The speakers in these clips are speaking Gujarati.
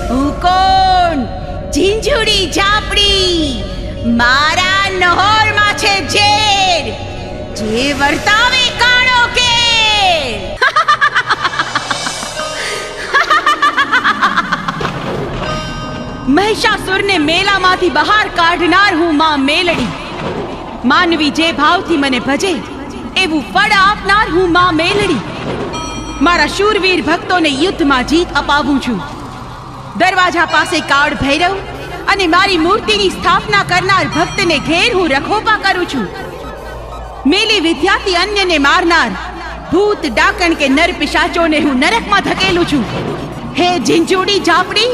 હું કોણ? ઝીંઝુડી ઝાપડી, મારા નહોરમાં છે ઝેર, જે વર્તાવે કાણો કેર. મહિષાસુરને મેલામાંથી બહાર કાઢનાર હું માં મેલડી. માનવી જે ભાવથી મને ભજે એવું ફળ આપનાર હું માં મેલડી. મારા શૂરવીર ભક્તોને યુદ્ધમાં જીત અપાવું છું. દરવાજા પાસે કાળ ભૈરવ અને મારી મૂર્તિની સ્થાપના કરનાર ભક્તને ઘેર હું રખોપા કરું છું. મેલી વિદ્યાથી અન્યને મારનાર ભૂત ડાકણ કે નર પિશાચોને હું નરકમાં ધકેલું છું. હે ઝીંઝુડી ઝાપડી,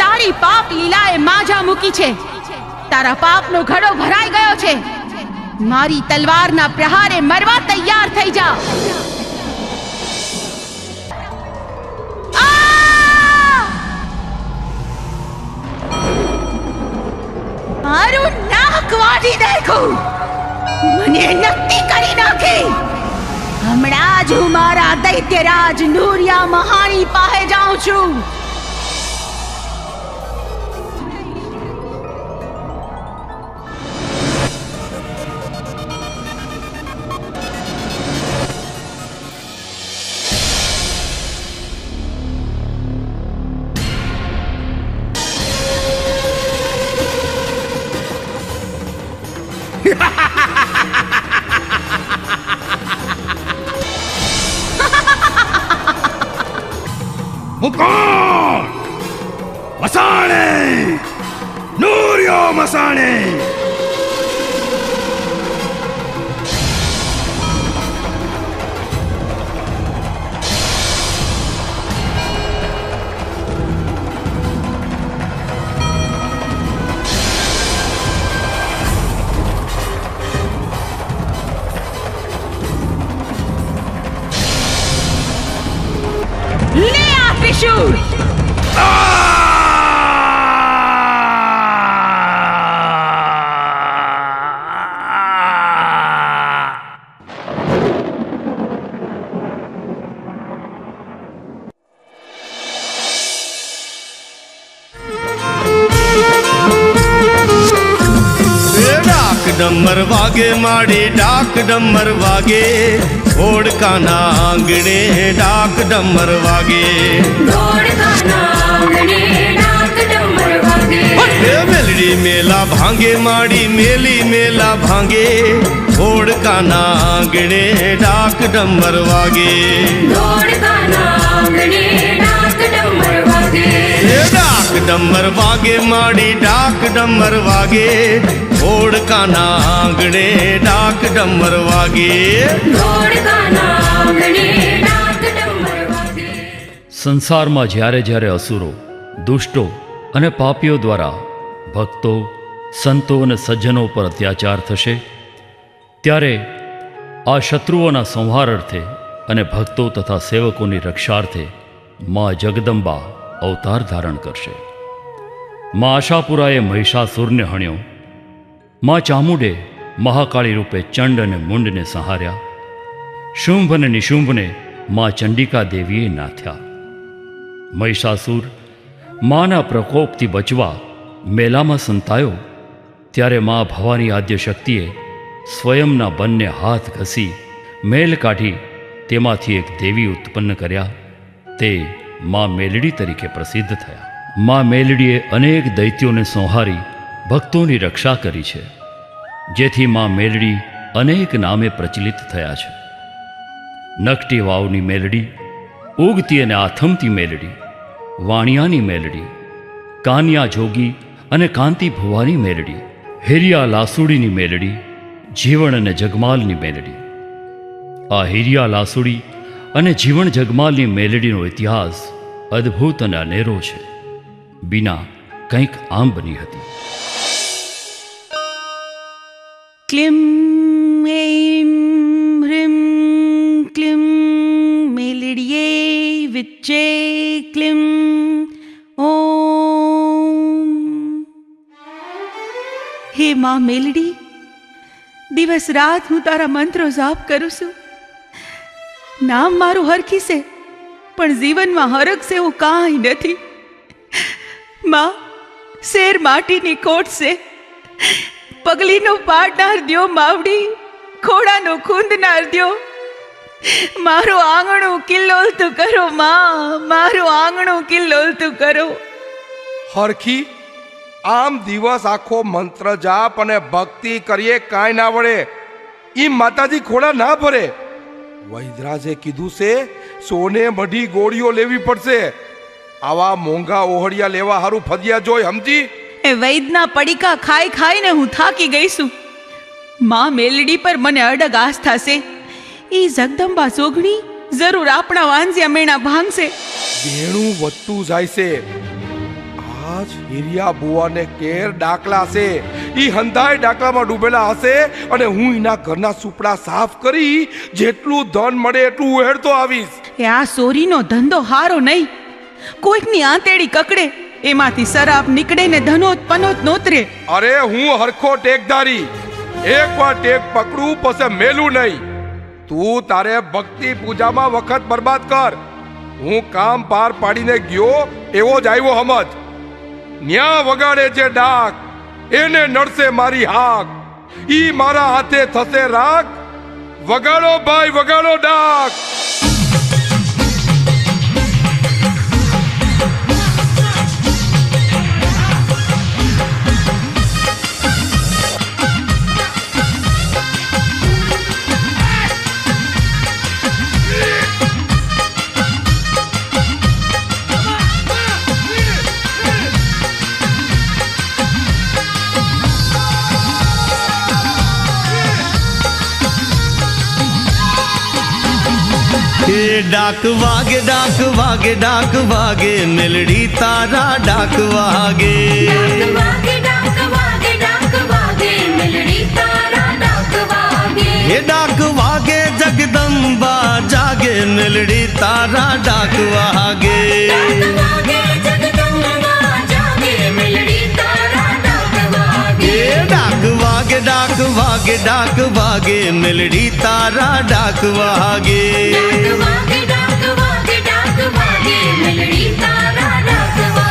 તારી પાપ લીલાએ માજા મૂકી છે. તારા પાપનો ઘડો ભરાઈ ગયો છે. મારી તલવારના પ્રહારે મરવા તૈયાર થઈ જા. મારું નાક વાઢી નાખ્યું, મને નક્કી કરી નાખી. હમણાં જ હું મારા દૈત્યરાજ નૂરિયા મહાણી પાસે જાઉં છું. મુકોણ મસાણે, નૂરિયો મસાણે. લે આ ત્રિશૂળ. ડમર વાગે માડી ડાક ડમર વાગે, ઓડકાના આંગણે ડાક ડમર વાગે. મેલડી મેલા ભાંગે માડી મેલી મેલા ભાંગે, ઓડકાના આંગણે ડાક ડમર વાગે. ડાક ડમર વાગે માડી ડાક ડમર વાગે, ઓડકાના આંગણે ડાક ડમર વાગે. સંસારમાં જ્યારે જ્યારે અસુરો, દુષ્ટો અને પાપીઓ દ્વારા ભક્તો, સંતો અને સજ્જનો પર અત્યાચાર થશે, ત્યારે આ શત્રુઓના સંહાર અર્થે અને ભક્તો તથા સેવકોની રક્ષાર્થે મા જગદંબા અવતાર ધારણ કરશે. મા આશાપુરાએ મહિષાસુરને હણ્યો. મા ચામુંડે મહાકાળી રૂપે ચંડ અને મુંડને સંહાર્યા. શુંભ અને નિશુંભને મા ચંડિકા દેવીએ નાથ્યા. મહિષાસુર માના પ્રકોપથી બચવા મેલામાં સંતાયો, ત્યારે મા ભવાની આદ્ય શક્તિએ સ્વયંના બંને હાથ ઘસી મેલ કાઢી તેમાંથી એક દેવી ઉત્પન્ન કર્યા. તે મા મેલડી તરીકે પ્રસિદ્ધ થયા. મા મેલડીએ અનેક દૈત્યોને સંહારી ભક્તોની રક્ષા કરી છે, જેથી મા મેલડી અનેક નામે પ્રચલિત થયા છે. નકટી વાવની મેલડી, ઉગતી અને આથમતી મેલડી, વાણિયાની મેલડી, કાનિયા જોગી અને કાંતિ ભુવાની મેલડી, હિરિયા લાસુડીની મેલડી, જીવણ અને જગમાલની મેલડી. આ હિરિયા લાસુડી અને જીવણ જગમાલની મેલડીનો ઇતિહાસ અદ્ભુત અને અનેરો છે. બીના કંઈક આમ બની હતી. ક્લિમ એમ હ્રીમ ક્લિમ મેલડીએ વિચ્ચે ક્લિમ ઓમ. હે માં મેલડી, દિવસ રાત હું તારા મંત્રો જાપ કરું છું. નામ મારું હરખી છે, પણ જીવનમાં હરખ સેવું કાંઈ નથી. માં, શેર માટીની કોટ છે, પગલીનો પાડનાર દ્યો માવડી, ખોડાનો ખૂંદનાર દ્યો. મારું આંગણું કિલ્લોલતું કરો માં, મારું આંગણું કિલ્લોલતું કરો. હરખી, આમ દિવસ આખો મંત્ર જાપ અને ભક્તિ કરીએ કાંઈ ના વળે. ઈ માતાજી ખોડા ના ભરે. વૈદરાજે કીધું છે સોને મઢી ગોળીઓ લેવી પડશે. આવા મોંઘા ઓહળિયા લેવા હારું ફદિયા જોઈ સમજી. એ વૈદના પડીકા ખાઈ ખાઈને હું થાકી ગઈ છું. માં મેલડી પર મને અડગ આસ્થા છે. ઈ જગદંબા સોગણી જરૂર આપણા વાંજ્યા મેણા ભાંગશે. દેણું વધતું જાય છે. આજ હિરિયા બુવાને કેર ડાકલા છે. ઈ હંધાય ડાકલામાં ડૂબેલા હશે અને હું એના ઘરના સુપડા સાફ કરી જેટલું ધન મળે એટલું ઉહેડતો આવીશ. એ આ સોરીનો ધંધો હારો નહીં. કોઈકની આંતેડી કકડે એમાંથી શરાબ નીકળે ને ધનોત પનોત નોતરે. અરે હું હરખો ટેકધારી. એકવાર ટેક પકડું પછી મેલું નહીં. તું તારે ભક્તિ પૂજામાં વખત બરબાદ કર. હું કામ પાર પાડીને ગયો એવો જ આવ્યો સમજ. ન્યા વગાડે જે ડાક એને નડશે મારી હાક. ઈ મારા હાથે થશે રાગ. વગાડો ભાઈ વગાડો ડાક. डाक वागे डाक वागे डाक वागे मेलड़ी तारा डाक वागे. डाक वागे डाक वागे मेलड़ी तारा डाक वागे. ये डाक वागे जगदम्बा जागे मेलड़ी तारा डाक वागे. डाक वागे जगदम्बा जागे मेलड़ी तारा डाक वागे. ये डाक वागे डाक वागे डाक वागे मेलड़ी तारा डाक वागे. डाक वागे डाक वागे डाक वागे मेलड़ी तारा डाक वागे.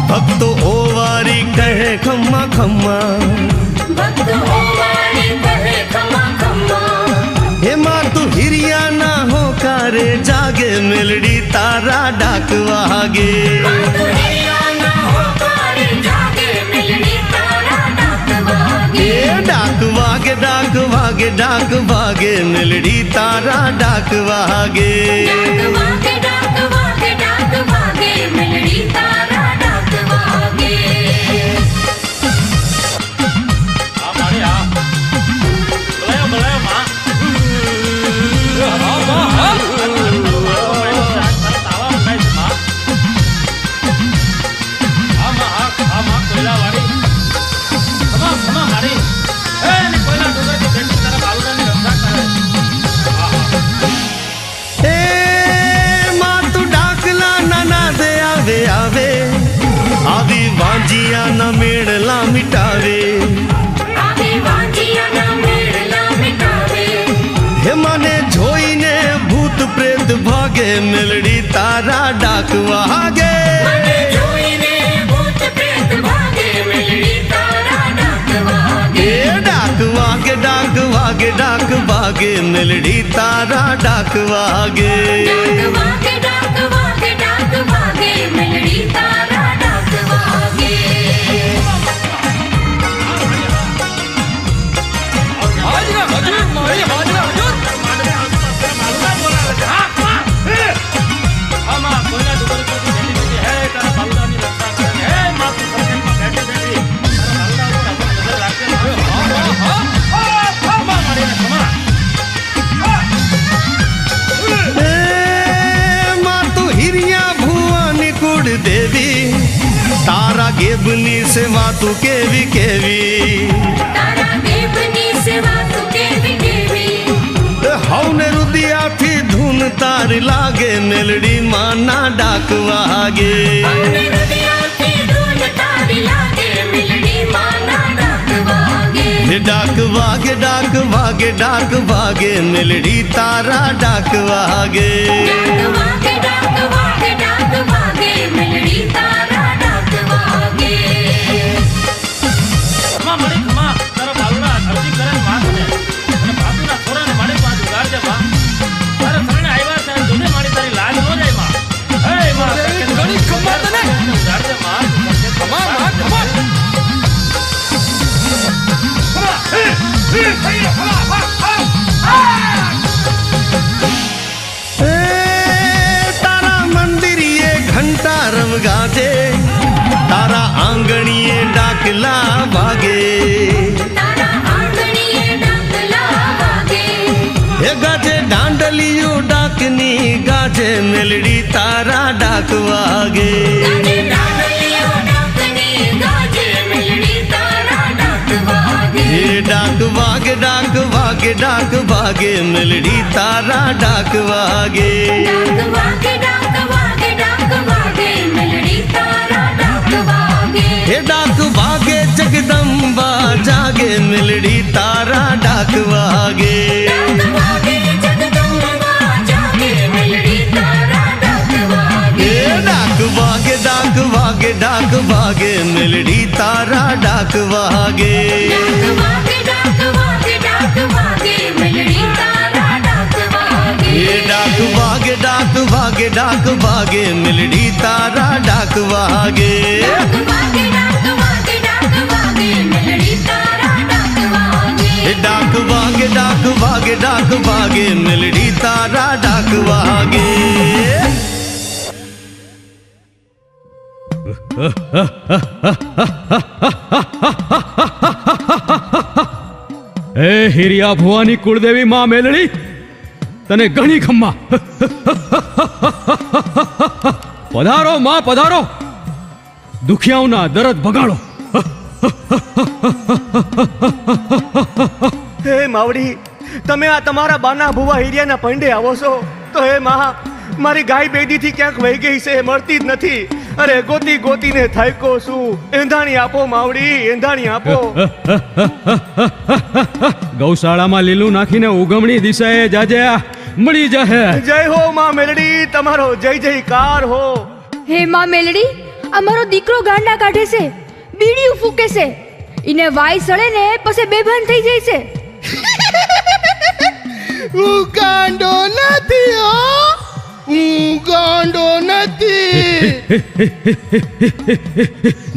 भक्तो ओवारी कहे खम्मा खम्मा. भक्त ओवारी कहे खम्मा खम्मा. हे माँ तू हिरिया ना हो कारे जागे मेलड़ी तारा डाक वागे. डाक वागे डाक वागे डाक वागे मेलड़ी तारा डाक वागे. डाक वागे डाक वागे डाक वागे मेलड़ी तारा डाक वागे. आवी वांजिया न मेड़ला मिटावे. आवी वांजिया न मेड़ला मिटावे. हे माने जोईने भूत प्रेत भागे मेलड़ी तारा डाक वागे. मने जोईने भूत प्रेत भागे मेलड़ी तारा डाक वागे. डाक वागे डाक वागे डाक वागे मेलड़ी तारा डाक वागे. डाक वागे डाक वागे डाक वागे मेलड़ी तारा डाक वागे. माँ तू हिरिया સેવા તું કેવી કેવી, તારા દેવની સેવા તું કેવી કેવી, હવને રુદિયાથી ધૂન તારી લાગે, મેલડી માના ડાક વાગે. અમને હૃદયથી ધૂન તારી લાગે, મેલડી માના ડાક વાગે. ડાક વાગે ડાક વાગે ડાક વાગે, મેલડી તારા ડાક વાગે. ડાક વાગે ડાક વાગે ડાક વાગે, મેલડી તારા ડાક વાગે. માં મળી માં તારા બાલુના અરજી કરે માં ને અને બાપુના છોરાને મારી પાસે ઉગાડજે માં. તારા શરણે આવ્યા છે જોને મારી તારી લાજ ન જાય માં. હે માં ઘણી ખબર તને ઉગાડજે માં. ખમા માં ખમા તારા મંદિરીએ ઘંટા રવગાજે, તારા આંગણીએ ડાકલા વાગે. તારા આંગણીએ ડાકલા વાગે, એ ગાજે દાંડલિયું ડાકની ગાજે, મેલડી તારા ડાક વાગે. ગાજે ડાકલીઓ ડાકની ગાજે, મેલડી તારા ડાક વાગે. એ ડાક વાગે ડાક વાગે ડાક વાગે, મેલડી તારા ડાક વાગે. ડાક વાગે ડાક વાગે ડાક વાગે, મેલડી તારા ડાક વાગે. એ ડાક વાગે જગદંબા જાગે, મેલડી તારા ડાક વાગે. ડાક વાગે જગદંબા જાગે, મેલડી તારા ડાક વાગે. એ ડાક વાગે ડાક વાગે ડાક વાગે, મેલડી તારા ડાક વાગે. ડાક વાગે ડાક વાગે ડાક વાગે, મેલડી તારા ડાક વાગે. એ ડાક વાગે ડાક વાગે ડાક વાગે, મેલડી તારા ડાક વાગે. ડાક વાગે ડાક વાગે ડાક વાગે, મેલડી તારા ડાક વાગે. એ ડાક વાગે ડાક વાગે ડાક વાગે, મેલડી તારા ડાક વાગે. હે હિરિયા ભુવાની કુળદેવી માં મેલડી, તને ઘણી ખમ્મા. પધારો માં પધારો, દુખિયાઓના દરદ ભગાડો. હે માવડી, તમે આ તમારા બાના ભુવા હિરિયાના પંડે આવો છો તો હે મા, મારી ગાય બેદીથી ક્યાંક વહી ગઈ છે, મળતી જ નથી. અરે ગોતી ગોતીને થાયકો છું. એંધાણી આપો માવડી, એંધાણી આપો. ગૌશાળામાં લીલું નાખીને ઉગમણી દિશાએ જાજે, મળી જશે. જય હો માં મેલડી, તમારો જય જયકાર હો. હે માં મેલડી, અમારો દીકરો ગાંડા કાઢે છે, બીડીયું ફૂકે છે, ઈને વાય સળે ને પછી બેભાન થઈ જાય છે. હું ગાંડો નથી હો, હું ગાંડો નથી.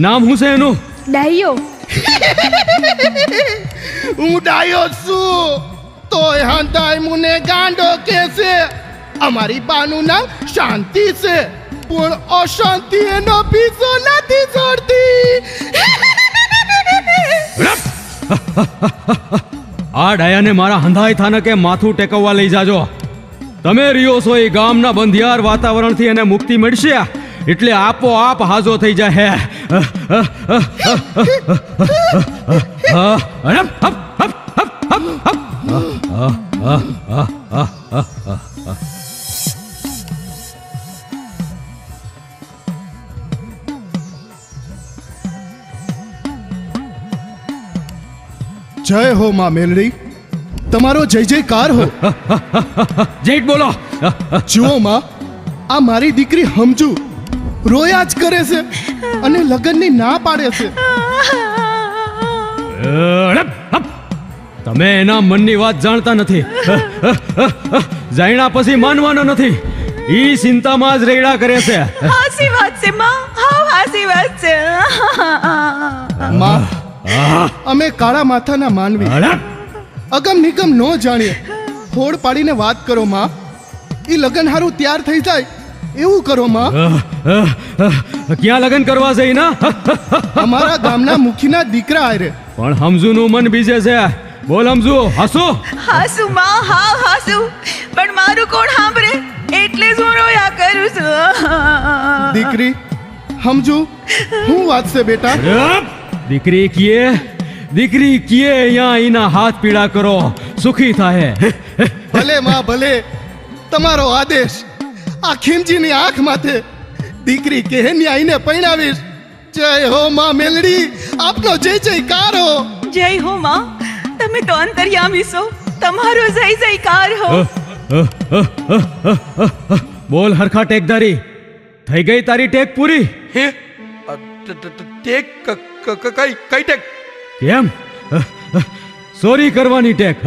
નામ શું છે એનું? ડાયો. હું ડાયો છું તોય હંતાય મુને ગાંડો કે છે. અમારી બાનું નામ શાંતિ છે, પણ અશાંતિ એનો પીછો નથી છોડતી. આ ડાયાને મારા હંધાઈ થાનકે માથું ટેકવવા લઈ જાજો. તમે રહ્યો છો એ ગામના બંધિયાર વાતાવરણથી એને મુક્તિ મળશે એટલે આપોઆપ હાજો થઈ જાય. જય હો માં મેલડી, તમારો જય જયકાર હો. જેઠ બોલો. જુઓ માં, આ મારી દીકરી હમજુ રોયા જ કરે છે અને લગ્નની ના પાડે છે. તમે એના મનની વાત જાણતા નથી. જાણ્યા પછી માનવાના નથી. ઈ ચિંતામાં જ રેડા કરે છે. હાસી વાત છે માં, હા હાસી વાત છે. માં, અમે કાળા માથાના માનવી અગમ નિગમ નો જાણીએ. ફોડ પાડીને વાત કરો માં. ઈ લગન હારું તૈયાર થઈ જાય એવું કરો માં. ક્યાં લગન કરવા છે એના? અમારા ગામના મુખીના દીકરા આરે. પણ હમજુનું મન બીજે છે. બોલ હમજુ, હાસો. હાસુ માં, હા હાસુ, પણ મારું કોણ સાંભળે એટલે જ હું રોયા કરું છું. દીકરી, સમજુ હું વાત છે બેટા? દીકરી કીએ અહીંયા એના હાથ પીડા કરો, સુખી થાય. ભલે માં ભલે, તમારો આદેશ. આ ખીમજીની આંખ માથે દીકરી કે આઈને પરણાવીશ. જય હો માં મેલડી, આપનો જય જયકાર હો. જય હો માં, તમે તો અંતર્યામી છો, તમારો જય જયકાર હો. બોલ હરખા ટેકધારી, થઈ ગઈ તારી ટેક પૂરી? હે ટેક કઈ ટેક? કેમ? ચોરી કરવાની ટેક?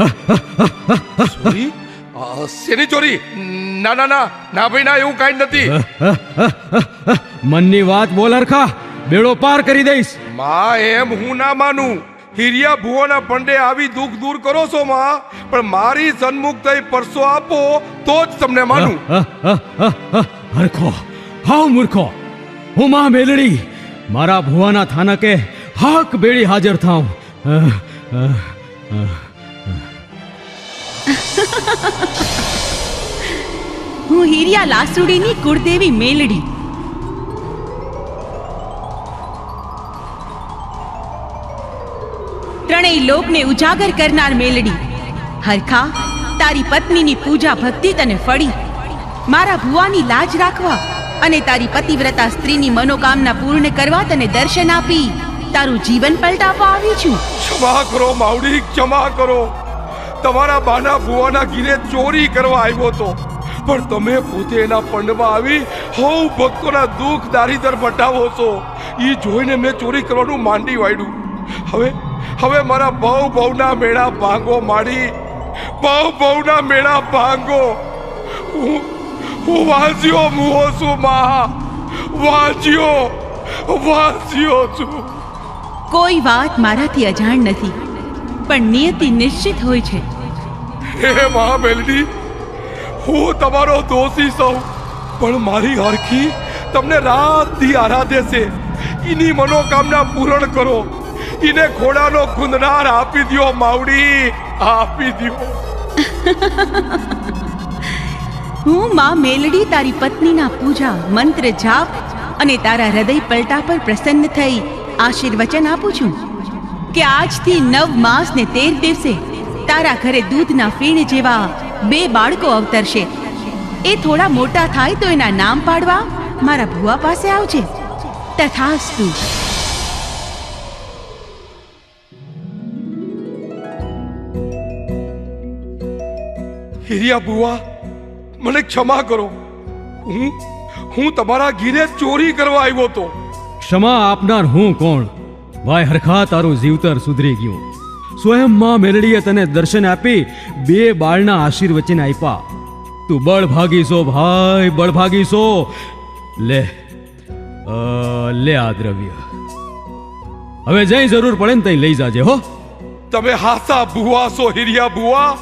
ચોરી? શેની ચોરી? ના ના ના ના ભાઈ ના, એવું કાંઈ નથી. મનની વાત બોલ હરખા, બેડો પાર કરી દઈશ. માં એમ હું ના માનું. હિરિયા ભુવાના પંડે આવી દુઃખ દૂર કરો છો માં, પણ મારી સન્મુખ થઈ પરસો આપો તો જ તમને માનું. હરખો હાવ મૂર્ખો, હું માં મેલડી મારા ભુવાના થાનકે હાક બેડી હાજર થાઉં. હું હિરિયા લાસુડીની કુળદેવી મેલડી. ત્રણેય લોકને ઉજાગર કરનાર મેલડી. હરખા, તારી પત્નીની પૂજા ભક્તિ તને ફળી. મારા ભુવાની લાજ રાખવા અને તારી પતિવ્રતા સ્ત્રીની મનોકામના પૂર્ણ કરવા તને દર્શન આપી તારું જીવન પલટાવવા આવી છું. ક્ષમા કરો માવડી, ક્ષમા કરો. તમારા બાના ભુવાના ઘીરે ચોરી કરવા આવ્યો તો, પણ તમે પોતે એના પંડમાં આવી હઉ ભક્તોના દુઃખ દારિદર મટાવો છો. ઈ જોઈને મેં ચોરી કરવાનું માંડી વાળ્યું. હવે મારા બહુના મેળા ભાંગો માડી, બહુના મેળા ભાંગો. હું વાંચ્યો મુહો છું માં, વાંચ્યો છું. કોઈ વાત મારાથી અજાણ નથી, પણ નિયતિ નિશ્ચિત હોય છે. હે મા મેલડી, હું તમારો દોષી છું, પણ મારી હરખી તમને રાતથી આરાધે છે. એની મનોકામના પૂરણ કરો. એને ઘોડાનો ગુંદનાર આપી દ્યો માવડી, આપી દ્યો. હું માં મેલડી તારી પત્નીના પૂજા મંત્ર જાપ અને તારા હૃદય પલટા પર પ્રસન્ન થઈ આશીર્વચન આપું છું કે આજથી 9 માસ ને 13 દિવસે તારા ઘરે દૂધના ફીણ જેવા 2 બાળકો અવતરશે. એ થોડા મોટા થાય તો એના નામ પાડવા મારા ભુવા પાસે આવજે. તથાસ્તુ. હિરિયા ભુવા, મને ક્ષમા કરો. હું તમારા ઘીરે ચોરી કરવા આવ્યો તો. ક્ષમા આપનાર હું કોણ? ભાઈ હરખા, તારું જીવતર સુધરી ગયું. સ્વયં માં મેલડીએ તને દર્શન આપી 2 બાળના આશીર્વચન આપ્યા. તું બળભાગી છો ભાઈ, બળભાગી છો. લે આ દ્રવ્ય. હવે જઈ જરૂર પડે ને તઈ લઈ જાજે હો. તમે હાસા ભુવા છો હિરિયા ભુવા,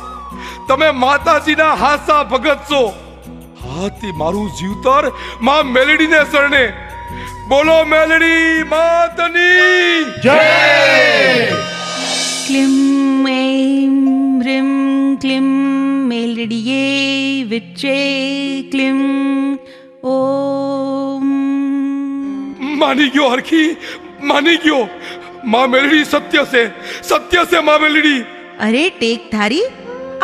તમે માતાજીના હાસા ભગત છો. હાથી મારું જીવતર માં મેલડીને શરણે. બોલો મેલડી માતની જય. ક્લિમ એમ રીમ ક્લિમ મેલડીએ વિચે ક્લિમ ઓમ. માની ગયો હરખી, માની ગયો. માં મેલડી સત્ય છે માં મેલડી. અરે ટેકધારી,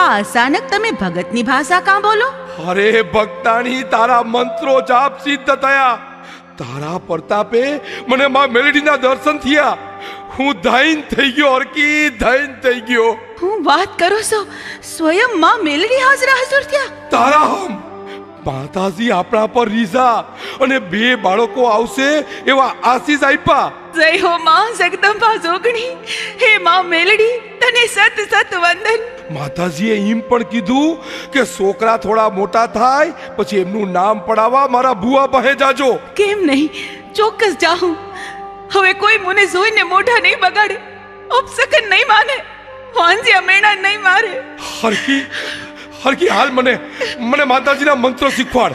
આ અચાનક તમે ભગતની ભાષા કાં બોલો? અરે ભક્તાણી, તારા મંત્રો જાપ સિદ્ધ થયા. તારા પ્રતાપે મને માં મેલડીના દર્શન થયા. હું ધૈન થઈ ગયો હરકી, ધૈન થઈ ગયો. હું વાત કરો છો, સ્વયં માં મેલડી હાજર થયા. તારા હમ માતાજી આપણા પર રીઝા અને 2 બાળકો આવશે એવા આશીષ આપ્યા. જય હો માં જગદંબા જોગણી. હે માં મેલડી, તને સત વંદન. માતાજીએ એમ પણ કીધું કે છોકરા થોડા મોટા થાય પછી એમનું નામ પડાવવા મારા ભુવા પાસે જાજો. કેમ નહીં, ચોક્કસ જાઉં. હવે કોઈ મને જોઈને મોઢા નહીં બગાડે, અપસકન નહીં માને, વાંજ્યા મેણા નહીં મારે. હરકી હાલ મને માતાજીના મંત્રો શીખવાડ.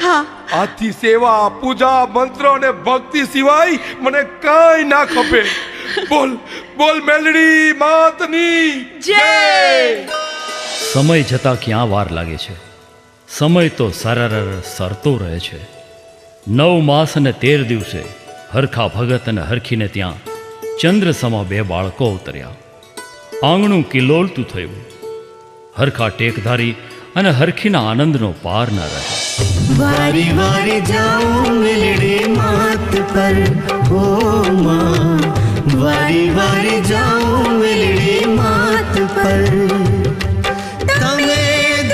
આજથી સેવા, પૂજા, મંત્ર અને ભક્તિ સિવાય મને કાંઈ ના ખપે. બોલ મેલડી માતની જય. સમય જતાં ક્યાં વાર લાગે છે? સમય તો સરતો રહે છે. 9 માસ અને 13 દિવસે હરખા ભગત અને હરખીને ત્યાં ચંદ્રસમા બે બાળકો ઉતર્યા. આંગણું કિલોલતું થયું. હરખા ટેકધારી અને હરખીના આનંદનો પાર ન રહે. વારી વારી જાઉં મેલડી માત પર હો માં, વારી વારી જાઉં મેલડી માત પર. તમે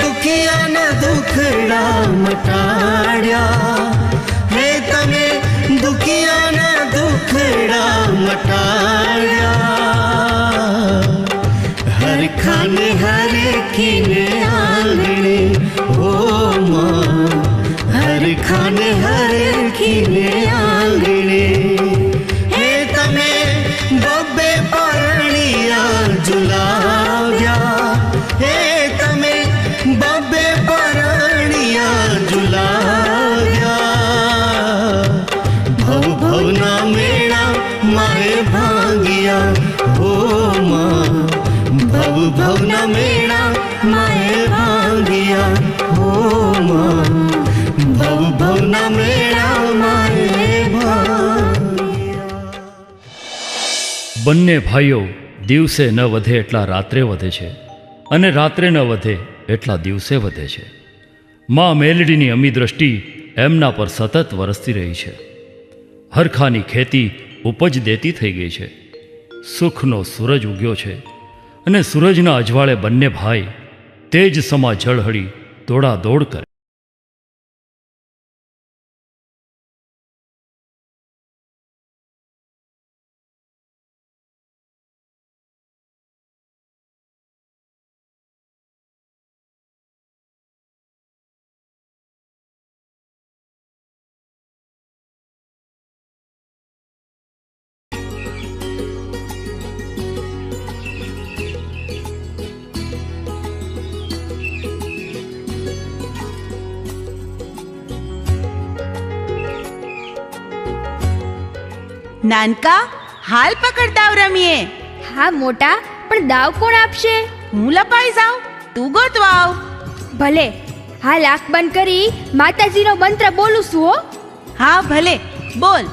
દુખિયાના દુખડા મટાડ્યા, હે તમે દુખિયાના દુખડા મટાડ્યા. હરખાને હરખીને આંગણે હો માં, હરખાને હરખીને આંગણે. હે તમે બબ્બે પરણિયા ઝુલાવ્યા, હે તમે બબ્બે પરણિયા ઝુલાવ્યા. ભવ ભવના મેળા મારે ભાંગ્યા હો માં, ભવ ભવના મેળા મારે ભાંગ્યા હો માં, ભવ ભવના મેળા મારે ભાંગ્યા. બંને ભાઈઓ દિવસે ન વધે એટલા રાત્રે વધે છે અને રાત્રે ન વધે એટલા દિવસે વધે છે. મા મેલડીની અમી દ્રષ્ટિ એમના પર સતત વરસતી રહી છે. હરખાની ખેતી ઉપજ દેતી થઈ ગઈ છે. સુખનો સૂરજ ઉગ્યો છે અને સૂરજના અજવાળે બંને ભાઈ તેજ સમા ઝળહળી દોડાદોડ કરે. નાનકા, હાલ પકડ દાવ રમીએ. હા મોટા, પણ દાવ કોણ આપશે? હું લપાઈ જાઉં, તું ગોતવા આવ. ભલે, હાલ આંખ બંધ કરી માતાજીનો મંત્ર બોલું છું હો. હા ભલે, બોલ.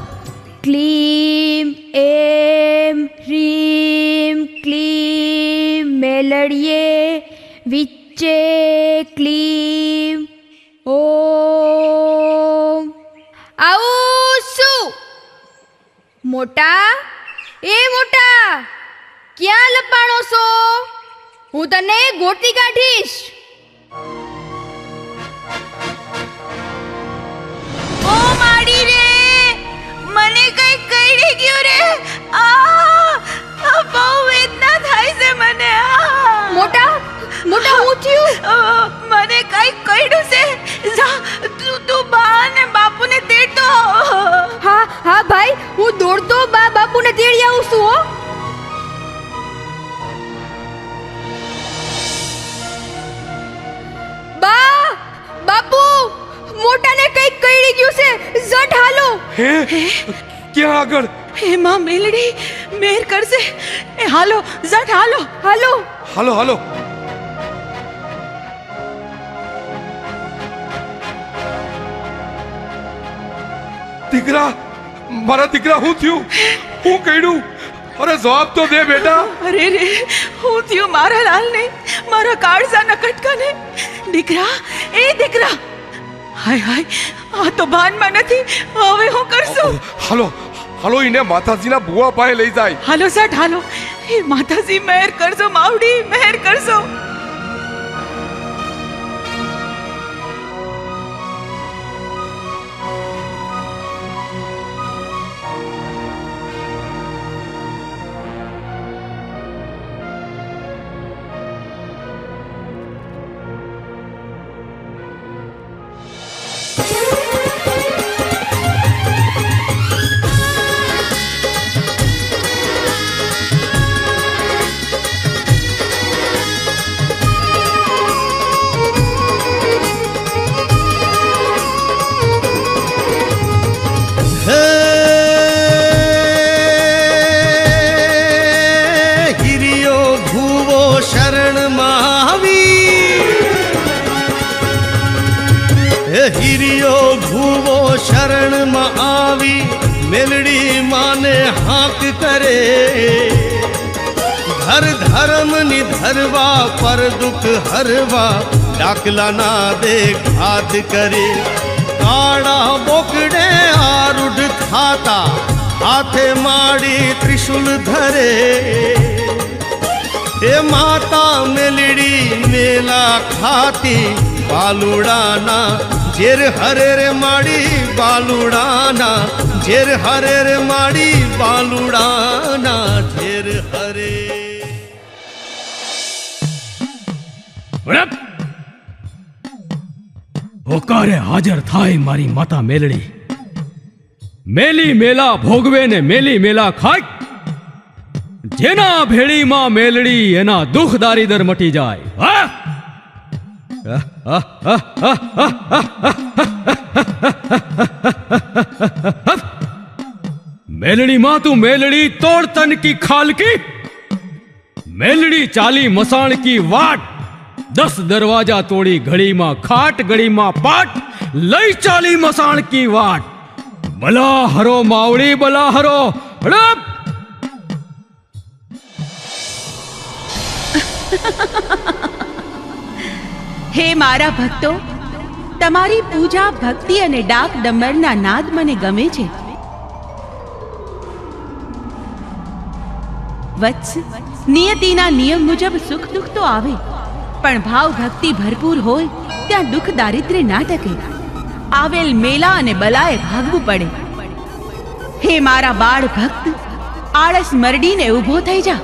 ક્લીમ એમ હ્રીમ ક્લીમ મેલડીએ વિચ્ચે ક્લીમ ઓમ. આવું શું? મોટા, એ મોટા, ક્યાં લપાણો છો? હું તને ગોતી કાઢીશ. ઓ માડી રે, મને કઈ કઈડી ગયું રે. બહુ વેદના થાય છે મને. મોટા, મોટા, હું થયું? મને કઈ કઈડું છે. જા, તું બા ને બાપુને તેડતો. હા હા ભાઈ, હું દોડતો બા બાપુને તેડી આવું છું હો. બા, બાપુ, મોટાને કઈક કઈડી ગયું છે. ઝટ હાલો. હે ક્યાં આગળ? હે માં મેલડી, મેર કરશે. એ હાલો, ઝટ હાલો. હાલો હાલો હાલો. દીકરા, મારા દીકરા, હું થયું? હું કઈડું? અરે જવાબ તો દે બેટા. અરે રે, હું થયું મારા લાલને, મારા કાળજાના કટકાને. દીકરા, એ દીકરા. હાય હાય, આ તો ભાનમાં નથી. હવે હું કરશું? હાલો હાલો, એને માતાજીના ભુવા પાસે લઈ જાય. હાલો સટ હાલો. એ માતાજી મહેર કરજો માવડી, મહેર કરજો. હિરિયો ભૂવો શરણમાં આવી મેલડી માને હાંક કરે, ધર ધર્મ નિધરવા પર દુઃખ હરવા ડાકલાના દે ઘાત કરે. કાળા બોકડે આરૂઢ થાતા હાથે માડી ત્રિશુલ ધરે. એ માતા મેલડી મેલા ખાતી બાલુડાના ઝેર હરે રે માડી બાલુડાના ઝેર હરે રે માડી બાલુડાના ઝેર હરે. હોકારે હાજર થાય મારી માતા મેલડી. મેલી મેલા ભોગવે ને મેલી મેલા ખાય. જેના ભેળીમાં મેલડી એના દુઃખ દારીદર મટી જાય. હા મેલડી માં તું મેલડી તોડ તન કી ખાલ કી. મેલડી ચાલી મસાણ કી વાટ. 10 દરવાજા તોડી ઘડીમાં ખાટ ઘડીમાં પાટ લઈ ચાલી મસાણ કી વાટ. બલા હરો માવડી બલા હરો. હડપ હે મારા ભક્તો, તમારી પૂજા ભક્તિ અને ડાક ડમરના નાદ મને ગમે છે. વત્સ, નિયતિના નિયમ મુજબ સુખ દુઃખ તો આવે, પણ ભાવ ભક્તિ ભરપૂર હોય ત્યાં દુઃખ દારિદ્ર્ય ના ટકે. આવેલ મેલા અને બલાએ ભાગવું પડે. હે મારા બાળ ભક્ત, આળસ મરડીને ઊભો થઈ જા.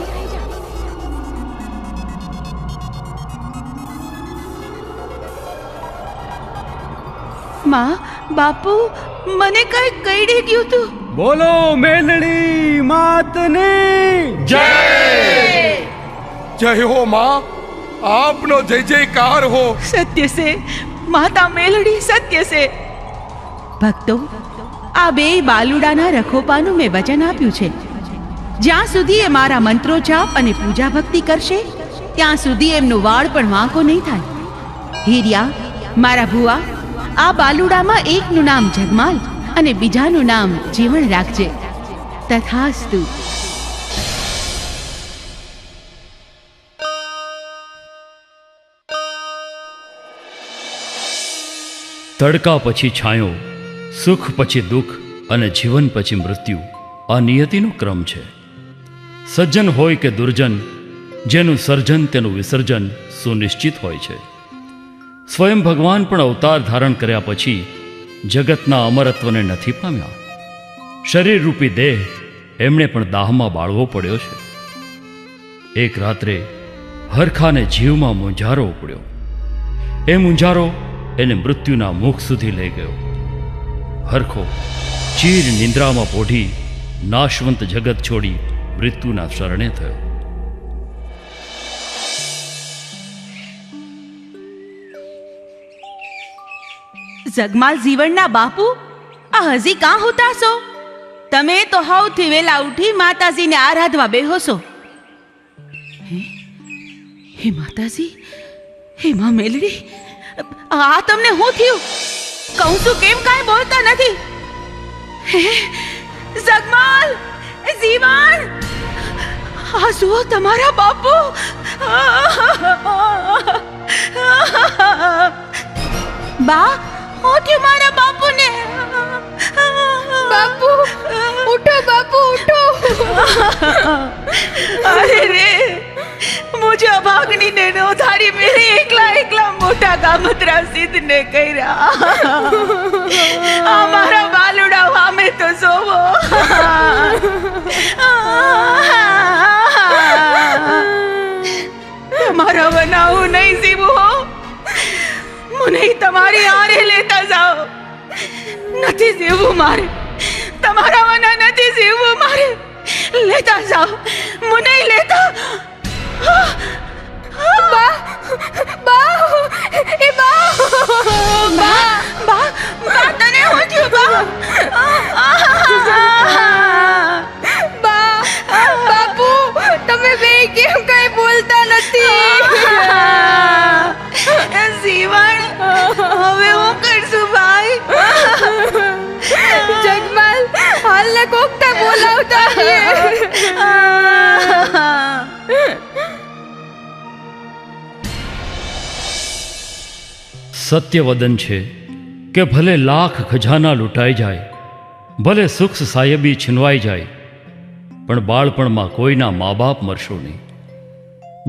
માં, બાપુ, મને કઈ કઈડી ગયું તું. બોલો મેલડી માતને જય જય હો માં, આપનો જય જયકાર હો. સત્ય છે માતા મેલડી, સત્ય છે. ભક્તો, આ બે બાલુડાના રખોપાનું મેં વચન આપ્યું છે. જ્યાં સુધી એ મારા મંત્રોચ્ચાપ અને પૂજા ભક્તિ કરશે ત્યાં સુધી એમનો વાળ પણ વાંકો નહીં થાય. હીરિયા, મારા ભુવા, આ બાલુડામાં એકનું નામ જગમાલ અને બીજાનું નામ જીવણ રાખજે. તથાસ્તુ. તડકા પછી છાંયો, સુખ પછી દુઃખ અને જીવન પછી મૃત્યુ આ નિયતિનો ક્રમ છે. સજ્જન હોય કે દુર્જન, જેનું સર્જન તેનું વિસર્જન સુનિશ્ચિત હોય છે. સ્વયં ભગવાન પણ અવતાર ધારણ કર્યા પછી જગતના અમરત્વને નથી પામ્યા. શરીર રૂપી દેહ એમણે પણ દાહમાં બાળવો પડ્યો છે. એક રાત્રે હરખાને જીવમાં મૂંઝારો ઉપડ્યો. એ મૂંઝારો એને મૃત્યુના મુખ સુધી લઈ ગયો. હરખો ચીર નિંદ્રામાં પોઢી નાશવંત જગત છોડી મૃત્યુના શરણે થયો. જગમાલ જીવણના બાપુ, આ હજી કાં હોતા છો? તમે તો હવથી વેલા ઉઠી માતાજીને આરાધવા બેહો છો. હે માતાજી, હે માં મેલડી, આ તમને શું થયું? કહું છું કેમ કાંઈ બોલતા નથી? હે જગમાલ, જીવણ, આ જુઓ તમારા બાપુ. બા, હું થયું મારા બાપુને? બાપુ ઉઠો, બાપુ ઉઠો. અરે રે, મુझे अभागनी ने नो थारी मेरे एकला एकला मोटा गामत्रा सिद्ध ने કર્યા. અમારા બાલુડા વામે તો સોવો. તમારા બનાવું નહીં જીવું હો. મને તમારી આરે લેતા જાઓ. નથી જીવવું મારે, તમારા વના નથી જીવવું મારે. લેતા જાઓ, મને લેતા. બા, બા, એ બા, બા, બા, બા, તને હું થયું બા? બા, બાપુ, તમે બે કેમ કઈ બોલતા નથી? જીવન, હવે હું કરશું ભાઈ? જગમાલ, હાલ ને મને કોકતા બોલાવતા સત્યવદન છે કે ભલે લાખ ખજાના લૂંટાઈ જાય, ભલે સુખ સાહેબી છીનવાઈ જાય, પણ બાળપણમાં કોઈના મા બાપ મરશો નહીં.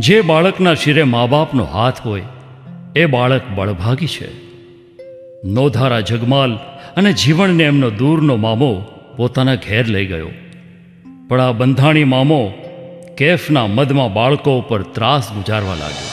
જે બાળકના શિરે મા બાપનો હાથ હોય એ બાળક બળભાગી છે. નોધારા જગમાલ અને જીવણને એમનો દૂરનો મામો પોતાના ઘેર લઈ ગયો, પણ આ બંધાણી મામો કેફના મદમાં બાળકો ઉપર ત્રાસ ગુજારવા લાગ્યો.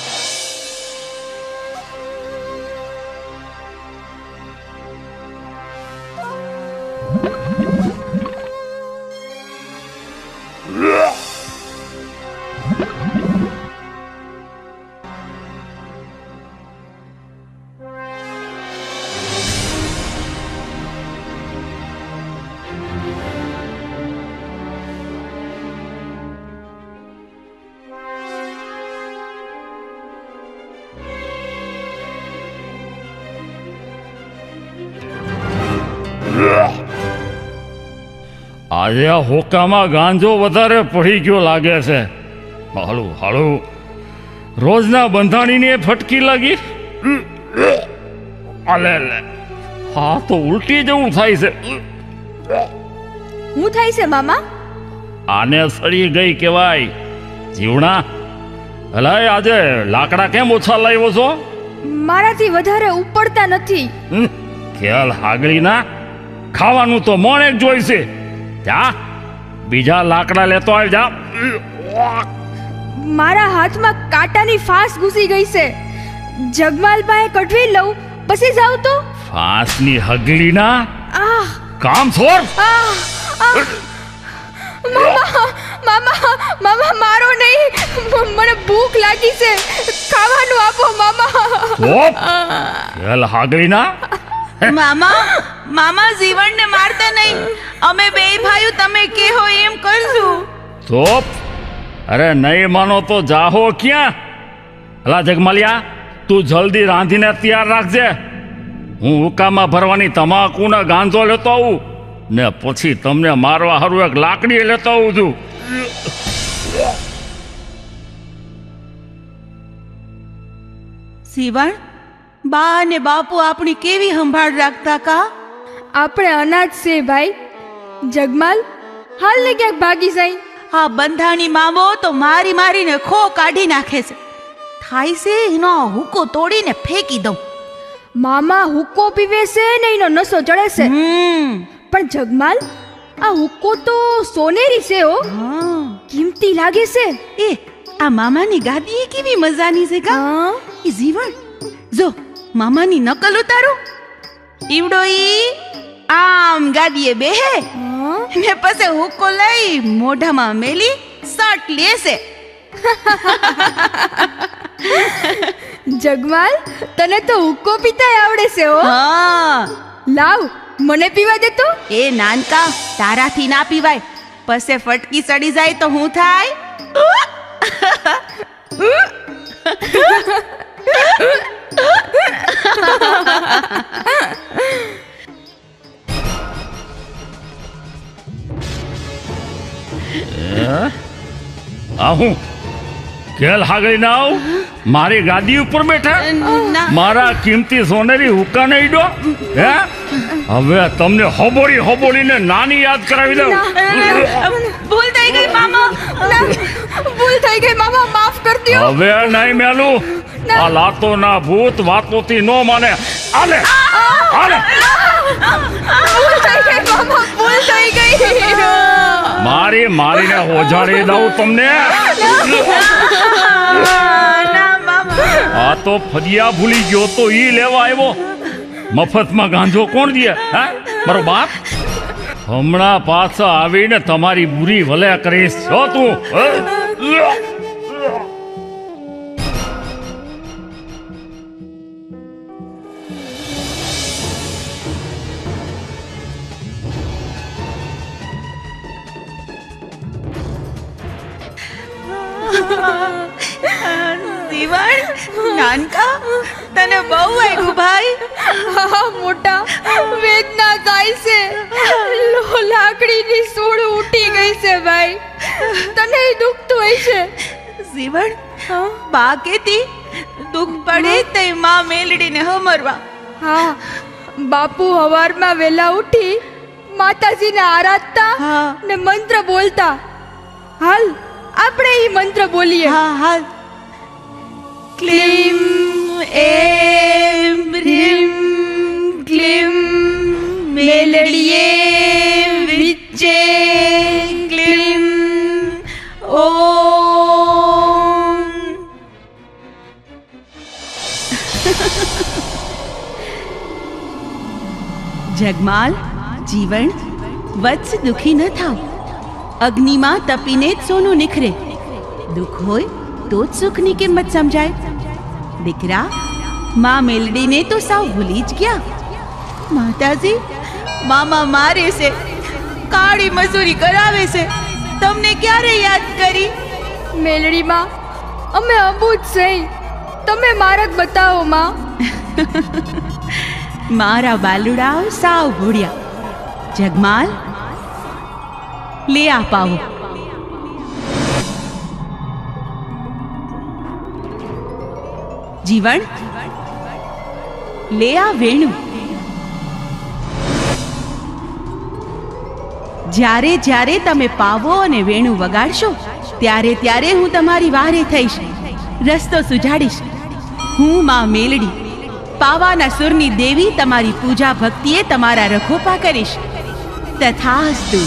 આજે આ હોકામાં ગાંજો વધારે પડી ગયો લાગે છે. હાલું હાલું, રોજના બંધાણીની ફટકી લાગી. અલે લે, હા તો ઉલટી જેવું થાય છે. હું થાય છે મામા? આને સડી ગઈ કહેવાય. જીવણા, અલાય આજે લાકડા કેમ ઓછા લાવ્યો છો? મારાથી વધારે ઉપડતા નથી. ખ્યાલ હાગળી ના, ખાવાનું તો મોણેક જોઈશે. જા બીજા લાકડા લેતો આવી જા. મારા હાથમાં કાંટાની ફાંસ ઘૂસી ગઈ છે. જગમાલ પાસે કઢવી લઉં પછી જાવ તો. ફાંસની હગલી ના, આહ કામ છોડ. મામા મામા મામા મારો નહીં, મને ભૂખ લાગી છે, ખાવાનું આપો મામા. ખ્યાલ હાગળી ના. મામા મામા જીવણને મારતા નહીં, અમે બે ભાઈઓ તમે કેહો એમ કરશું. ચોપ. અરે નહીં માનો તો જાહો ક્યાં? અલા જગમાલિયા, તું જલ્દી રાંધીને તૈયાર રાખજે. હું હુકામાં ભરવાની તમાકુના ગાંજો લેતો આવું ને પછી તમને મારવા હારું એક લાકડી લેતો આવું છું. જીવણ, બા અને બાપુ આપણી કેવી સંભાળ રાખતા કા? આપણે અનાજ છે ભાઈ. જગમાલ હાલ ને ક્યાંક ભાગી જાય. આ બંધાણી મામો તો મારી મારીને ખો કાઢી નાખે છે. થાય છે એનો હુકો તોડીને ફેંકી દઉં. મામા હુક્કો પીવે છે ને એનો નશો ચડે છે. પણ જગમાલ, આ હુક્કો તો સોનેરી છે હો, કિંમતી લાગે છે. એ આ મામાની ગાદી કેવી મજાની છે કા? એ જીવણ જો, મામાની નકલ ઉતારો. ઈવડો ઈ આમ ગાદીએ બેહે ને પછી હુક્કો લઈ મોઢામાં મેલી સટ લેશે. જગમાલ, તને તો હુક્કો પીતા આવડે છે હો. લાવ મને પીવા દે તો. એ નાનકા, તારાથી ના પીવાય. પછી ફટકી સડી જાય તો હું થાય? આવું કેલ હાગળી ના આવ, મારી ગાદી ઉપર બેઠા, મારા કિંમતી સોનેરી હુક્કા નહીં ડો. હે, હવે તમને હોબોળી હોબોળીને નાની યાદ કરાવી દઉં. ભૂલ થઈ ગઈ મામા. ભૂલ થઈ ગઈ મામા, માફ કર દો. હવે નહીં મેલું, આ લાતો ના ભૂત વાતોથી નો માને. આલે આલે, ભૂલ થઈ ગઈ મામા, ભૂલ થઈ ગઈ. મારી મારીને હોજાડી દઉં તમને. આ તો ફરિયા ભૂલી ગયો તો ઈ લેવા આવ્યો. મફતમાં ગાંજો કોણ દે? હે, મારો બાપ? હમણાં પાછા આવીને તમારી બુરી ભલે કરીશ છો તું. જીવણ, નાનકા, તને બહુ આવ્યું ભાઈ. હા મોટા વેદના થાય છે. લાકડીની સૂળ ઉઠી ગઈ છે ભાઈ. તને દુખતું હોય છે? જીવણ બા કેતી દુઃખ પડે તે માં મેલડીને હમરવા. હા, બાપુ હવારમાં વેલા ઉઠી માતાજીને આરાધતા હા. ને મંત્ર બોલતા. હાલ આપણે ઈ મંત્ર બોલીએ. હા હાલ. ક્લીમ એમ રીમ ક્લીમ મેલડીએ વિચ્ચે ક્લીમ ઓમ. જગમાલ, જીવન, વત્સ દુખી ન થાવ. અગ્નિમાં તપીને જ સોનું નિખરે. દુઃખ હોય તો જ સુખની કિંમત સમજાય. દીકરા, માં મેલડીને તો સાવ ભૂલી જ ગયા. માતાજી, મામા મારે છે, કાળી મજૂરી કરાવે છે, તમને ક્યારે યાદ કરી? મેલડીમાં અમે અબૂજ સહી, તમે માર્ગ બતાવો માં. મારા બાલુડાઓ સાવ ભૂડ્યા. જગમાલ, લે આ પાવો. જીવન, લે આ વેણું. જ્યારે જ્યારે તમે પાવો અને વેણું વગાડશો ત્યારે ત્યારે હું તમારી વારે થઈશ, રસ્તો સુજાડીશ. હું માં મેલડી, પાવાના સુરની દેવી, તમારી પૂજા ભક્તિએ તમારા રખોપા કરીશ. તથાસ્તુ.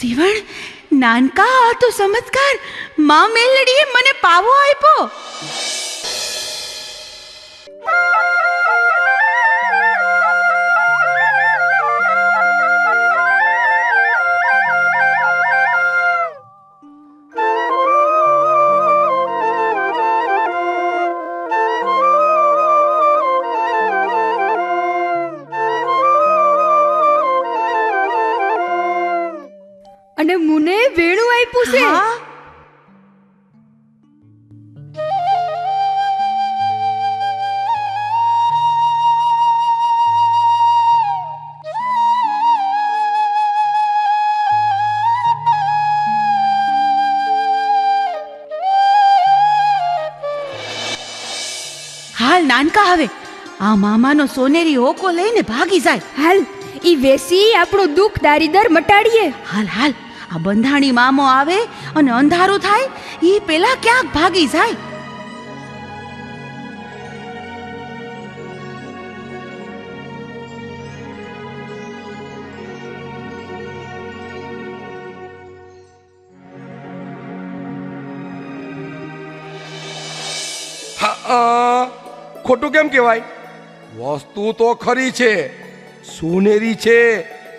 જીવણ, નાનકા આ તો ચમત્કાર. માં મેલડીએ મને પાવો આપ્યો. અને મુને વેણું આપ્યું છે. હા, હાલ નાનકા, હવે આ મામાનો સોનેરી હોકો લઈને ભાગી જાય. હાલ ઈ વેસી આપણું દુઃખ દારીદર મટાડીએ. હાલ હાલ, આ બંધાણી મામો આવે અને અંધારું થાય ઈ પેલા ક્યાંક ભાગી જાય. ખોટું કેમ કહેવાય? વસ્તુ તો ખરી છે, સોનેરી છે,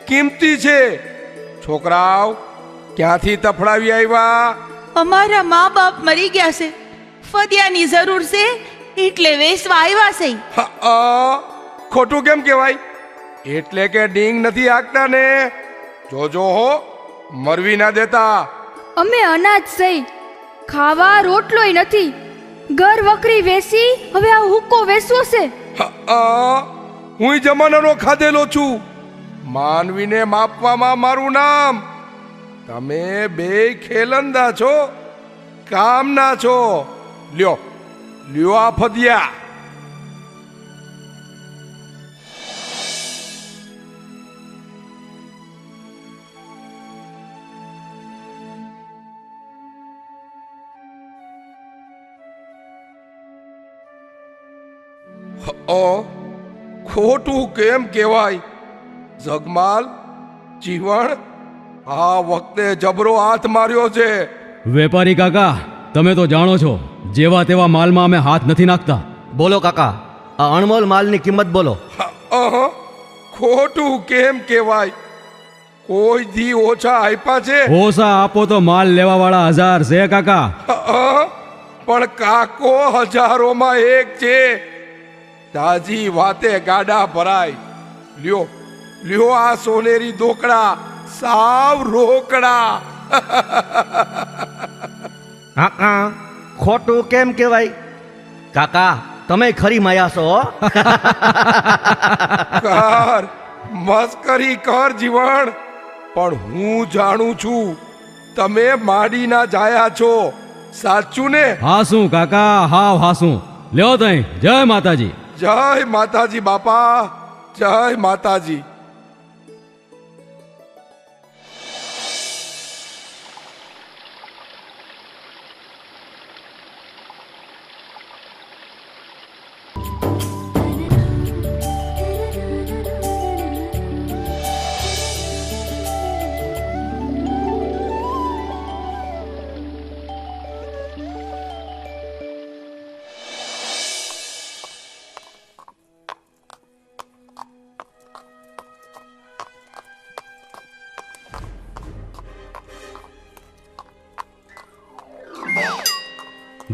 કિંમતી છે. છોકરાઓ ક્યાંથી તફડાવી આવ્યા? અમારા મા બાપ મરી ગયા છે, ફદિયાની જરૂર છે એટલે વેસવા આવ્યા છે. ખોટું કેમ કહેવાય? એટલે કે ડીંગ નથી હાંકતા ને. જોજો હો, મરવી ના દેતા. અમે અનાજ સહી, ખાવા રોટલોય નથી. ઘર વકરી વેસી હવે આ હુક્કો વેસવો છે. હું જમાનાનો ખાધેલો છું. માનવીને માપવામાં મારું નામ. તમે બે ખેલંદા છો, કામના છો. લ્યો લ્યો આ ફદિયા. ખોટું કેમ કહેવાય? જગમાલ, જીવણ, આ વખતે જબરો હાથ માર્યો છે. વેપારી કાકા, તમે તો જાણો છો જેવા તેવા માલમાં અમે હાથ નથી નાખતા. બોલો કાકા, આ અણમોલ માલની કિંમત બોલો. ખોટું કેમ કહેવાય? કોઈ દી ઓછા આપ્યા છે? ઓછા આપો તો માલ લેવા વાળા 1000 છે કાકા. પણ કાકો હજારોમાં એક છે. તાજી વાતે ગાડા ભરાય. લ્યો લ્યો આ સોનેરી દોકડા, સાવ રોકડા. કાકા, ખોટું કેમ કહેવાય? કાકા, તમે ખરી માયા છો હો. કર મસ્કરી કર જીવણ, પણ હું જાણું છું તમે માડીના જાયા છો, સાચું ને? હાસું કાકા, હાવ હાસું. લ્યો તઈ, જય માતાજી. જય માતાજી બાપા, જય માતાજી.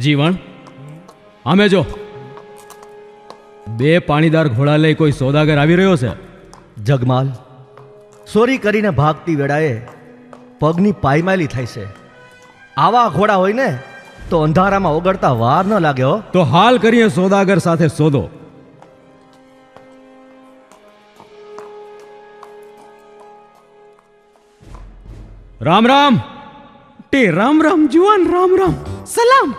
જીવણ, આમે જો, બે પાણીદાર ઘોડા લઈ કોઈ સોદાગર આવી રહ્યો છે. જગમાલ, ચોરી કરીને ભાગતી વેળાએ પગની પાયમાલી થાય છે. આવા ઘોડા હોય ને તો અંધારામાં ઓગળતા વાર ન લાગે હો. તો હાલ કરીએ સોદાગર સાથે સોદો. રામ રામ. તે રામ રામ જુવાન, રામ રામ. સલામ.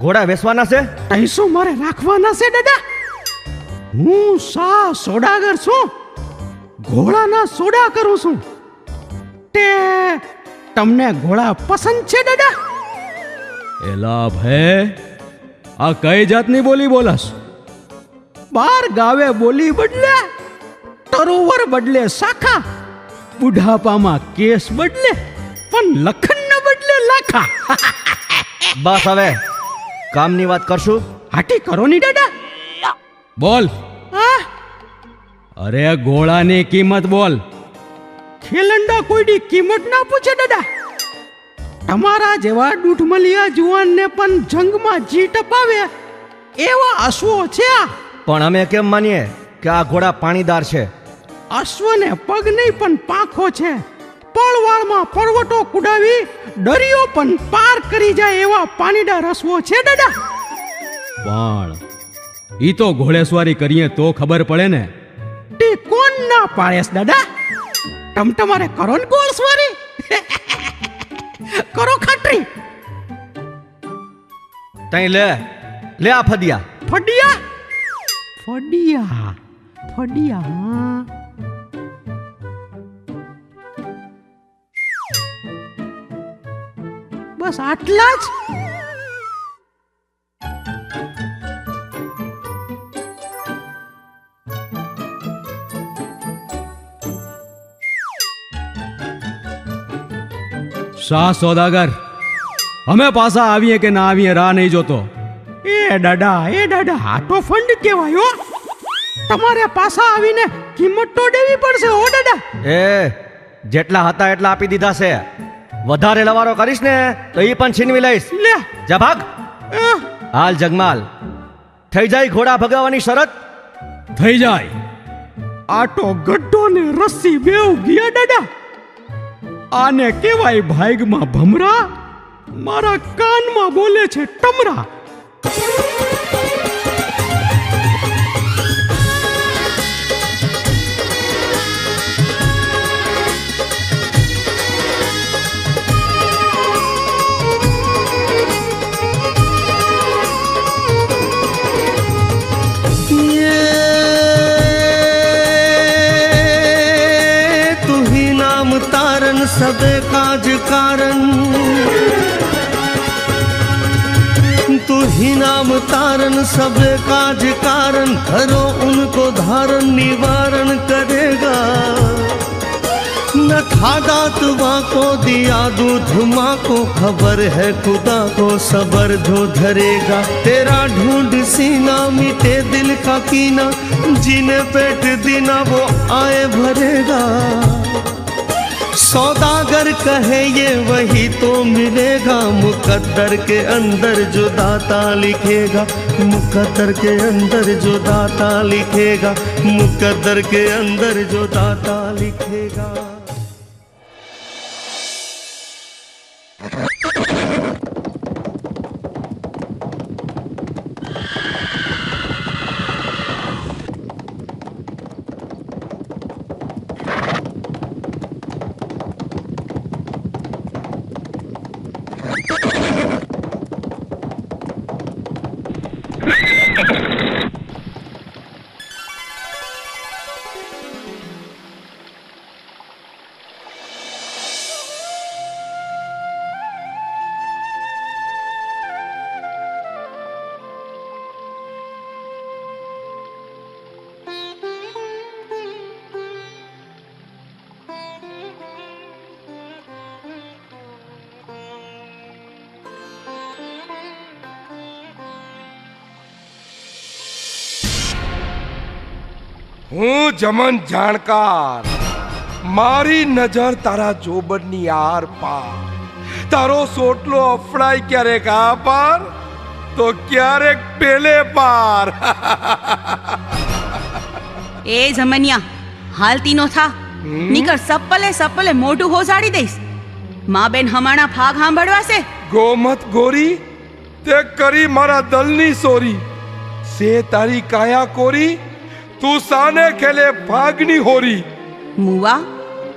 ઘોડા વેચવાના છે? પૈસો મારે રાખવાના છે દાદા. હું સોડાગર છું, ઘોડાના સોડા કરું છું. તે તમને ઘોડા પસંદ છે દાદા? એલા ભાઈ, આ કઈ જાતની બોલી બોલાસ? બાર ગાવે બોલી બદલે, તરોવર બદલે શાખા, બુઢાપામાં કેસ બદલે, પણ લખન ન બદલે લાખા. બસ હવે કામની વાત કરશું. હાટી કરો ની દાદા. બોલ. અરે ઘોડાની કિંમત બોલ. ખેલંડા કોઈની કિંમત ના પૂછે દાદા. તમારા જેવા દૂધમલિયા જુવાનને પણ જંગમાં જીત અપાવે એવા અશ્વો છે આ. પણ અમે કેમ માનીએ કે આ ઘોડા પાણીદાર છે? અશ્વને પગ નહીં પણ પાંખો છે. પળવાળમાં પર્વતો કુડાવી દરિયો પણ પાર કરી જાય એવા પાણીદાર અશ્વો છે દાદા. પણ ઈ તો ઘોડેસવારી કરીએ તો ખબર પડે ને. તે કોણ ના પાડેસ દાદા? તમારે કરો ને ઘોડસવારી. કરો ખાટરી. તઈ લે આ ફદિયા. ફડિયા ફડિયા ફડિયા. બસ આટલા જ. શાહ સોદાગર, અમે પાછા આવીએ કે ના આવીએ રાહ નહીં જોતો. એ દાદા આ તો ફંડ કહેવાય હો. તમારે પાછા આવીને કિંમત તો દેવી પડશે હો દાદા. જેટલા હતા એટલા આપી દીધા છે. વધારે લવારો કરીશ ને તો ઈ પણ છીનવી લઈશ. લે જા ભાગ. હાલ જગમાલ, થઈ જાય ઘોડા ભગાવવાની શરત? થઈ જાય. આટો ગड्ढो ને રસ્સી બેવ ગયા દાદા. આને કેવાય ભાગમાં ભમરા, મારા કાનમાં બોલે છે ટમરા. सबे काज कारण तू ही नाम तारन सबे काज कारण करो उनको धारण निवारण करेगा न था दातवा को दिया दूध माँ को खबर है खुदा को सबर जो धरेगा तेरा ढूंढ सीना मिटे दिल का कीना जिन्हें पेट देना वो आए भरेगा सौदागर कहे ये वही तो मिलेगा मुकद्दर के अंदर जो दाता लिखेगा मुकद्दर के अंदर जो दाता लिखेगा मुकद्दर के अंदर जो दाता लिखेगा। હું જમન જાણકાર, મારી નજર તારા જોબનની આર પાર. તારો સોટલો અફડાય ક્યારેક આ પાર તો ક્યારેક પેલે પાર. એ જમનિયા હાલતી નો થા, નીકળ સપ્પલે મોઢું હોજાડી દઈશ. માં બેન હમાણા ફાગ સાંભળવાશે. ગોમત ગોરી તે કરી મારા દલની સોરી, સે તારી કાયા કોરી, તું સાને ખેલે ભાગની હોરી. મુવા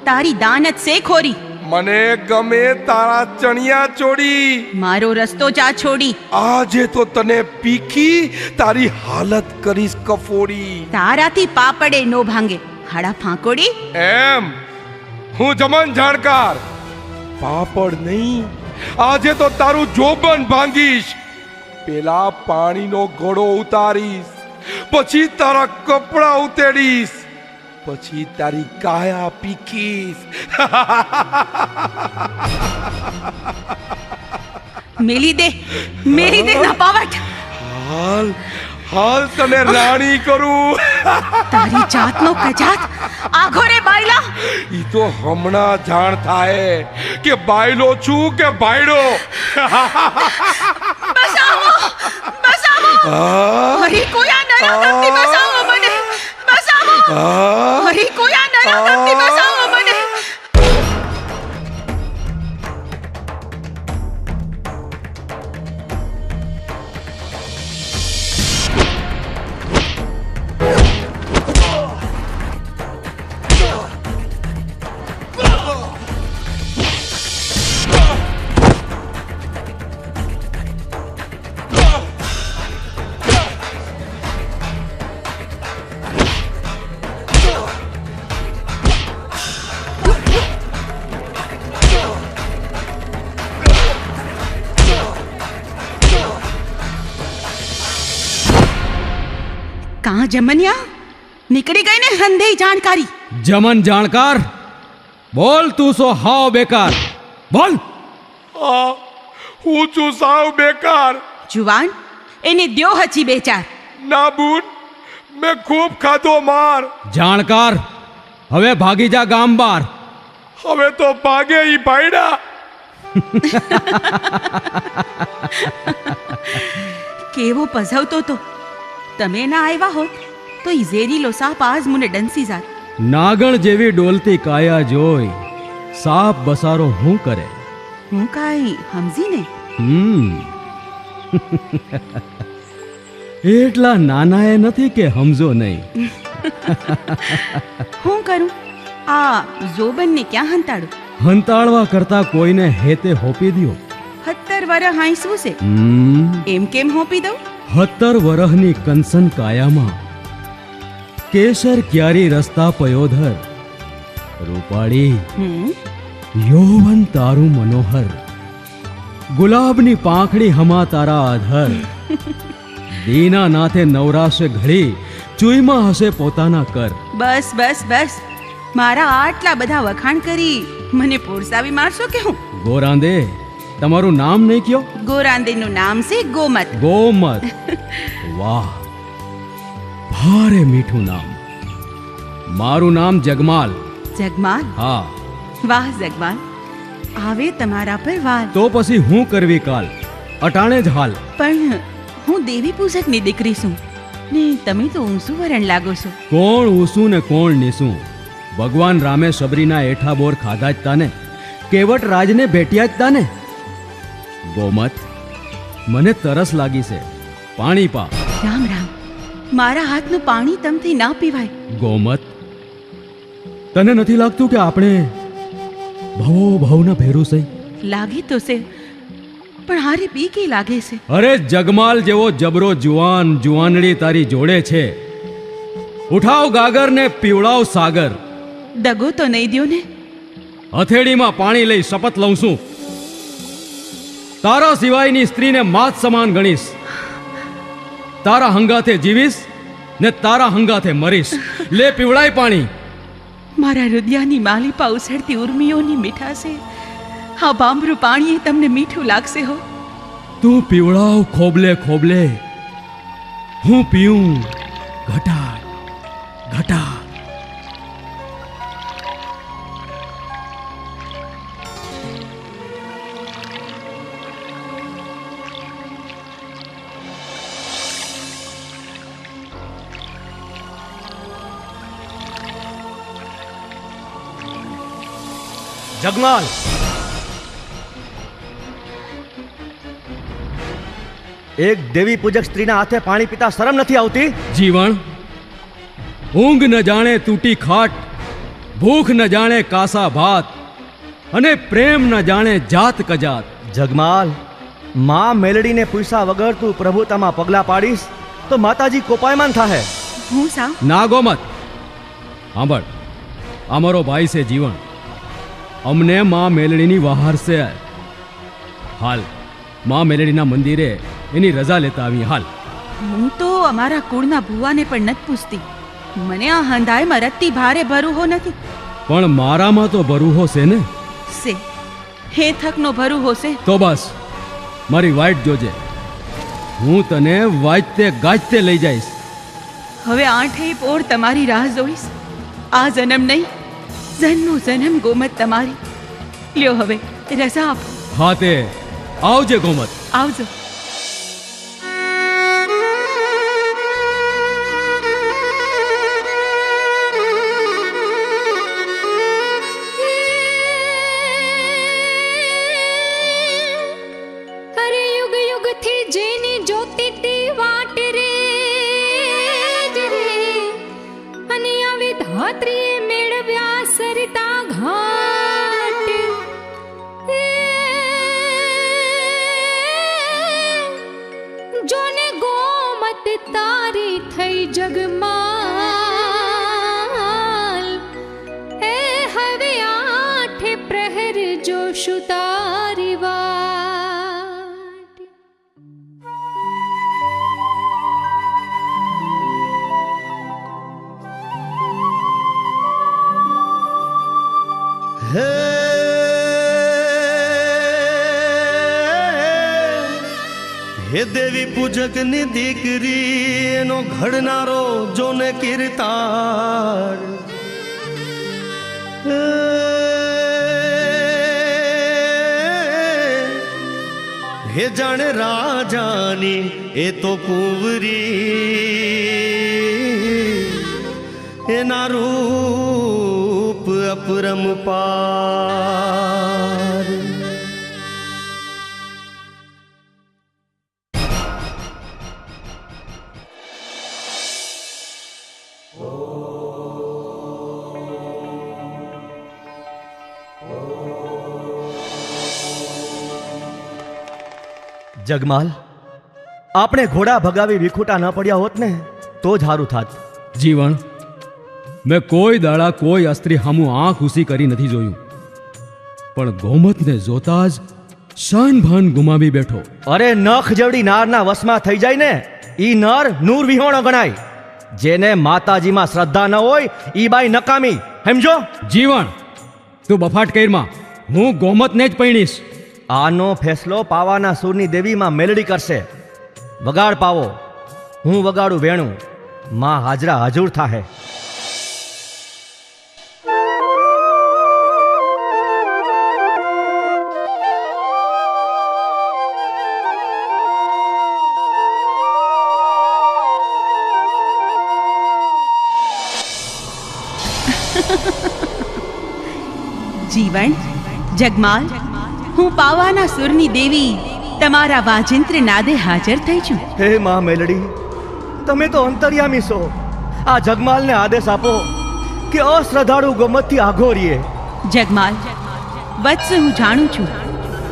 તારી દાનત સે ખોરી, મને ગમે તારા ચણિયા ચોડી. મારો રસ્તો જા છોડી, આજે તો તને પીખી તારી હાલત કરીશ કફોડી. તારાથી પાપડે નો ભાંગે હાડા ફાંકોડી. એમ હું જમન જાણકાર, પાપડ નહીં, આજે તો તારું જોબન ભાંગીશ. પેલા પાણીનો ઘડો ઉતારીશ, પછી તારા કપડા ઉતેડીશ, પછી તારી કાયા પીખીશ. મેલી દે નપાવટ. હાલ હાલ તને રાણી કરું. તારી જાતનો કજાત આઘોરે બાયલા. ઈ તો હમણાં જાણ થાય કે બાયલો છું કે બાયડો. બસાવો હરી કોયા નરાધમથી બસાવો મને. બસાવો હરી કોયા નરાધમથી બસાવો મને. કાં જમનિયા નીકળી ગઈ ને હંધેઈ જાણકારી. જમન જાણકાર, બોલ તું સો હાવ બેકાર, બોલ. હું છું સાવ બેકાર. જુવાન એને દ્યો હચી બે ચાર. ના બૂન, મેં ખૂબ ખાધો માર. જાણકાર, હવે ભાગી જા ગામ બાર. હવે તો ભાગે ઈ ભાઈડા. કેવો પઝવતો તો. તમે ના આવ્યા હોત તો ઈ ઝેરીલો સાપ આજ મને ડંસી જાત. નાગણ જેવી ડોલતી કાયા જોઈ સાપ બસારો હું કરે. હું કાંઈ સમજી ને. એટલા નાના એ નથી કે સમજો નહીં. હું કરું આ જોબનને ક્યાં હંતાડું. હંતાળવા કરતા કોઈને હેતે હોપી દ્યો. 17 વરહ હાંસવું છે એમ કેમ હોપી દઉં. 17 વરહની કંસન કાયામાં કેસર ક્યારી રસ્તા પયોધર. રૂપાળી યૌવન તારું મનોહર, ગુલાબની પાંખડી હમા તારા આધર. દીના નાથે નવરાશે ઘડી, ચુઈમાં હશે પોતાના કર. બસ બસ બસ, મારા આટલા બધા વખાણ કરી મને પોરસાવી મારશો કે હું. ગોરાંદે, તમારું નામ નહીં કયો. ગોરાંદેનું નામ છે ગોમત. ગોમત, વાહ, ભારે મીઠું નામ. મારું નામ જગમાલ. જગમાલ? હા. વાહ જગમાલ, આવે તમારા પર વાલ. તો પછી હું કરવી કાલ, અટાણે જ હાલ. પણ હું દેવી પૂજકની દીકરી છું ને તમે તો ઊંસું વરણ લાગો છો. કોણ ઊંસું ને કોણ નીસું. ભગવાન રામે સબરીના એઠા બોર ખાધા જ તાને, કેવટ રાજને ભેટ્યા જ તાને. ગોમત, મને તરસ લાગી છે, પાણી પા. રામ રામ, મારા હાથનું પાણી તમથી ના પીવાય. ગોમત, તને નથી લાગતું કે આપણે ભવો ભવના ભેરું છે. લાગે તો છે, પણ હારી બીકી લાગે છે. અરે જગમાલ જેવો જબરો જુવાનડી તારી જોડે છે. ઉઠાવ ગાગર ને પીવડાવ સાગર. દગો તો નહીં દ્યો ને. હથેળીમાં પાણી લઈ શપથ લઉં છું, તારા સિવાયની સ્ત્રીને માત સમાન ગણીશ. તારા હંગાથે જીવીશ ને તારા હંગાથે મરીશ. લે પીવડાય પાણી. મારા હૃદયની માલિપા ઉછળતી ઉર્મિઓની મીઠાશે આ બાંભરું પાણીએ તમને મીઠું લાગશે હો. તું પીવડાવ ખોબલે ખોબલે, હું પીઉં ઘટા ઘટા. જગમાલ, એક દેવી પૂજક સ્ત્રીના હાથે પાણી પીતા શરમ નથી આવતી? જીવણ, ઊંઘ ન જાણે તૂટી ખાટ, ભૂખ ન જાણે કાસા ભાત, અને પ્રેમ ન જાણે જાત કજાત. જગમાલ, માં મેલડીને પૂછ્યા વગર તું પ્રભુતામાં પગલા પાડીશ તો માતાજી કોપાયમાન થાહે. હું સાવ ના ગોમત, સાંભળ, અમારો ભાઈ છે જીવણ, અમને માં મેલડીની વહાર છે. હાલ માં મેલડીના મંદિરે એની રજા લેતા આવી. હાલ. હું તો અમારા કુળના ભુવાને પણ નથી પૂછતી. મને આ હંધાઈમાં રત્તી ભારે ભરૂહો નથી. પણ મારામાં તો ભરૂહો છે ને. સે હે થકનો ભરૂહો છે. તો બસ મારી વાઈટ જોજે, હું તને વાજતે ગાજતે લઈ જઈશ. હવે આઠેય પોર તમારી રાહ જોઈશ. આ જન્મ નહીં, જન્મો જન્મ ગોમત તમારી. લ્યો હવે રજા આપો. હા તે આવજે ગોમત. આવજો. અરે યુગ યુગ થી જેની જોતી તે વાટ રે અને આવી ધાત્રીએ મેળવ્યા સરતા ઘાટ. જોને ગોમત તારી થઈ જગમાલ, એ હવે આઠે પ્રહર જોશું તારી વાટ. હે હે દેવી પૂજક ની દીકરી, એનો ઘડનારો જોને કીર્તાર. હે જાણે રાજાની એ તો કુંવરી, એના રૂપ અપરંપાર. જગમાલ, આપણે ઘોડા ભગાવી વિખૂટા ન પડ્યા હોત ને તો જ હારું થાત. જીવણ, મેં કોઈ દાડા કોઈ અસ્ત્રી હામું આંખ ઊંચી કરી નથી જોયું, પણ ગોમતને જોતા જ શાન ભાન ગુમાવી બેઠો. અરે નખ જેવડી નારના વશમાં થઈ જાય ને ઈ નર નૂર વિહોણો ગણાય. જેને માતાજીમાં શ્રદ્ધા ન હોય ઈ બાઈ નકામી, સમજો? જીવણ, તું બફાટ કઈરમાં, હું ગોમતને જ પૈણીશ. આનો ફેસલો પાવાના સૂરની દેવીમાં મેલડી કરશે. વગાડ પાવો, હું વગાડું વેણું, માં હાજરા હાજુર થાહે. જીવન, જગમાલ, હું પાવાના સુરની દેવી તમારા વાજિંત્ર નાદે હાજર થઈ છું. હે માં મેલડી, તમે તો અંતર્યામી છો. આ જગમાલને આદેશ આપો કે અશ્રદ્ધાળુ ગોમતથી આઘો રહીએ. જગમાલ, વત્સ, હું જાણું છું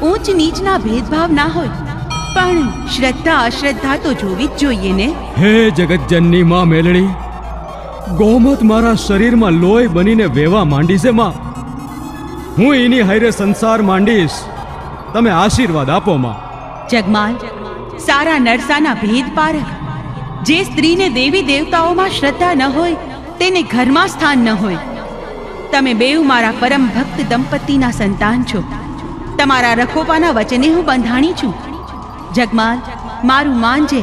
ઊંચ નીચના ભેદભાવ ના હોય, પણ શ્રદ્ધા અશ્રદ્ધા તો જોવી જ જોઈએ ને. હે જગતજનની માં મેલડી, ગોમત મારા શરીરમાં લોહી બનીને વેવા માંડી છે માં. હું એની હારે સંસાર માંડીશ, તમે આશીર્વાદ આપો માં. જગમાલ, સારા નરસાના ભેદ પારખ. જે સ્ત્રીને દેવી દેવતાઓમાં શ્રદ્ધા ન હોય તેને ઘરમાં સ્થાન ન હોય. તમે બેઉ મારા પરમ ભક્ત દંપતીના સંતાન છો. તમારા રખોપાના વચને હું બંધાણી છું. જગમાલ, મારું માનજે,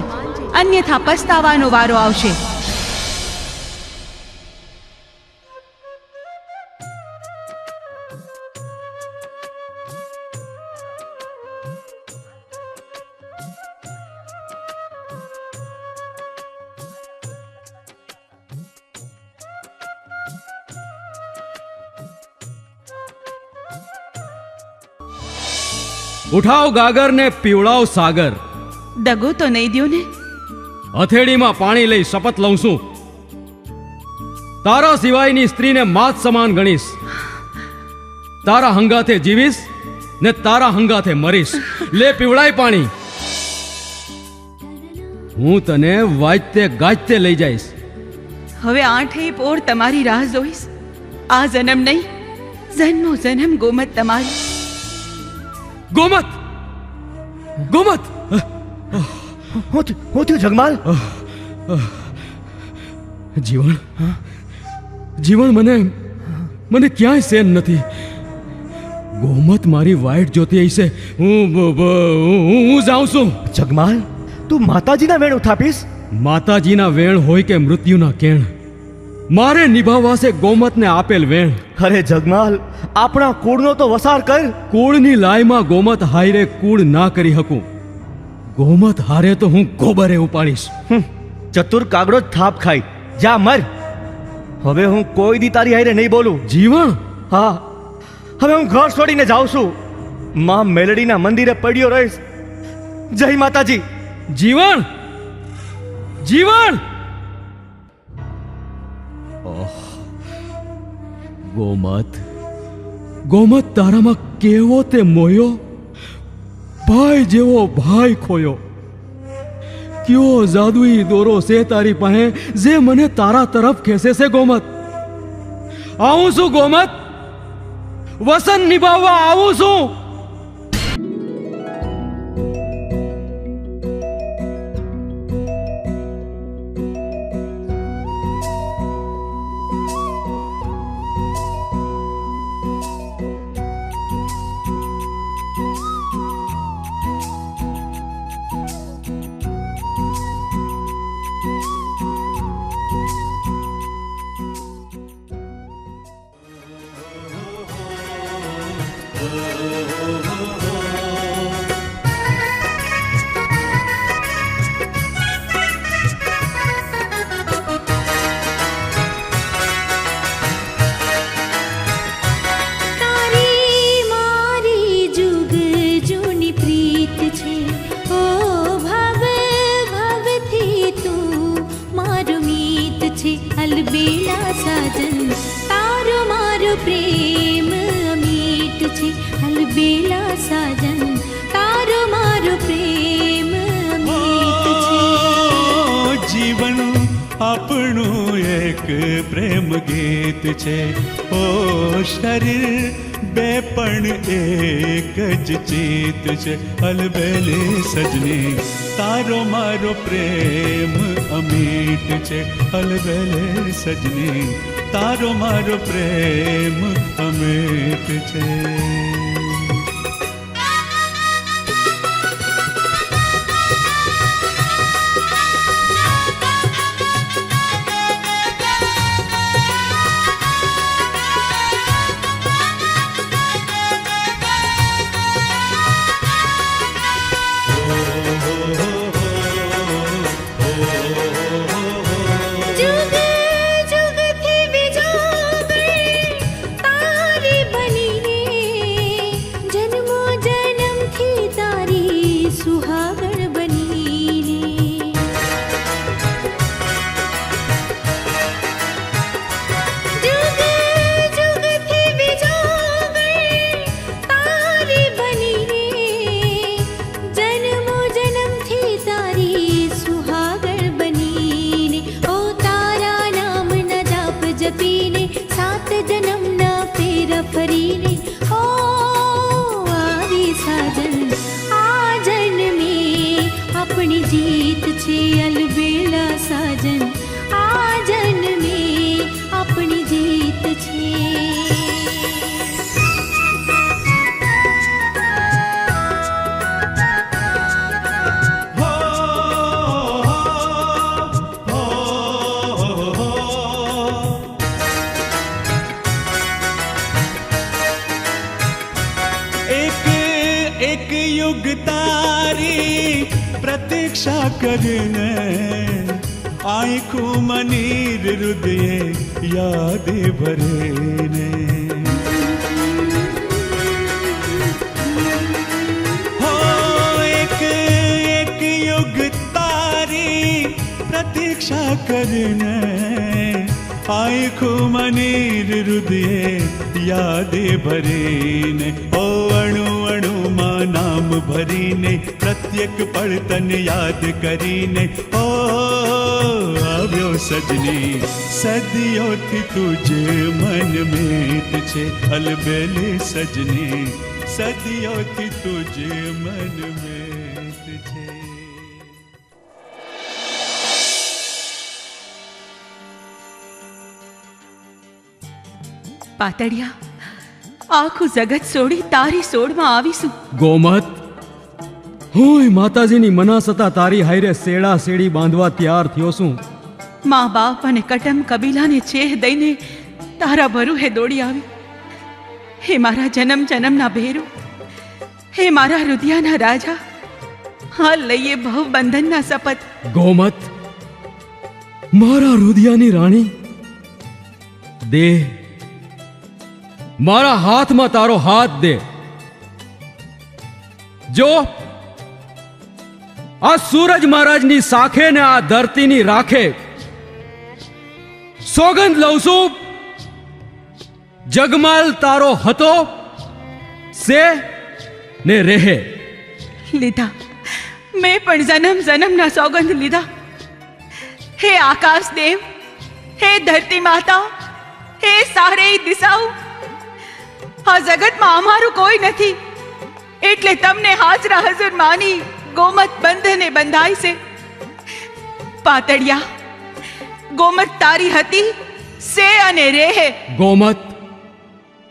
અન્યથા પસ્તાવાનો વારો આવશે. ઉઠાવ ગાગર ને પીવડાવ સાગર. દગો તો નહીં દ્યો ને. હથેળીમાં પાણી લઈ શપથ લઉં છું, તારા સિવાયની સ્ત્રીને માત સમાન ગણીશ. તારા હંગાથે જીવીશ ને તારા હંગાથે મરીશ. લે પીવડાય પાણી. હું તને વાજતે ગાજતે લઈ જઈશ. હવે આઠેય પોર તમારી રાહ જોઈશ. આ જન્મ નહીં, જન્મો જન્મ ગોમત તમારી. ગોમત, ગોમત! હું થયું જગમાલ? જીવન, જીવન મને મને ક્યાંય સેન નથી. ગોમત મારી વાઈટ જોતી હશે. હું જાઉં છું. જગમાલ, તું માતાજીના વેણ ઉથાપીશ? માતાજીના વેણ હોય કે મૃત્યુના કેણ, મારે નિભાવવા છે ગોમતને આપેલ વેણ. અરે જગમાલ, આપણા કુળનો તો વસાર કર. કુળની લાયમાં ગોમત હારે કુળ ના કરી શકું. ગોમત હારે તો હું ગોબરે ઉપાડીશ. ચતુર કાગડો જ થાપ ખાય. જા મર. હવે હું કોઈ દી તારી હારે નહીં બોલું. જીવન, હા, હવે હું ઘર છોડીને જાઉં છું. માં મેલડીના મંદિરે પડ્યો રહીશ. જય માતાજી. જીવન, જીવન! ગોમત, ગોમત, તારામાં કેવો તે મોયો. ભાઈ જેવો ભાઈ ખોયો. કયો જાદુઈ દોરો છે તારી પાસે જે મને તારા તરફ ખેંચે છે ગોમત. આવું છું ગોમત, વસન નિભાવવા આવું છું. अलबेला साजन तारो मारो प्रेम अमीट छे. अलबेला साजन तारो मारो प्रेम अमीट छे. जीवन આપણું એક પ્રેમ ગીત છે. ઓ શરીર બે પણ એક જ ચિત છે. અલબેલે સજની તારો મારો પ્રેમ અમીટ છે. અલબેલે સજની તારો મારો પ્રેમ અમીટ છે. जुग जुग थी विजोगई तारी बनी रे. प्रतीक्षा करने आँखों मनीर हृदय याद भरेने हो एक एक युग तारी प्रतीक्षा करने आँखों मनीर हृदय याद भरीने ओ अणु अणु मां नाम भरीने प्रत्येक पल तन याद करीने ओ આવ્યો સજની સદીઓ થી તુજે મન મેત છે અલબેલી સજની સદીઓ થી તુજે મન મેત છે. પાતળિયા, આખું જગત છોડી તારી સોડમાં આવીશું. ગોમત, હું માતાજીની મનાસતા તારી હાયરે શેડા શેડી બાંધવા તૈયાર થયો છું. મા બાપ અને કટમ કબીલાને છેહ દઈને તારા ભરૂહે દોડી આવી. હે મારા જન્મ જન્મના ભેરો, હે મારા રુધિયાના રાજા, હાલ લઈએ ભવ બંધનના શપથ. ગોમત, મારા રુધિયાની રાણી, દે મારા હાથમાં તારો હાથ દે. જો આ સૂરજ મહારાજની સાખે ને આ ધરતીની રાખે સોગંદ લઉં છું, જગમાલ તારો હતો સે ને રહે. લીધા, મેં પણ જન્મ જન્મના સોગંદ લીધા. હે આકાશ દેવ, હે ધરતી માતા, હે સારેય દિશાઓ, આ જગતમાં અમારું કોઈ નથી, એટલે તમને હાજરા હજુર માની ગોમત બંધને બંધાય છે. પાતળિયા, ગોમત તારી હતી સે અને રહે. ગોમત,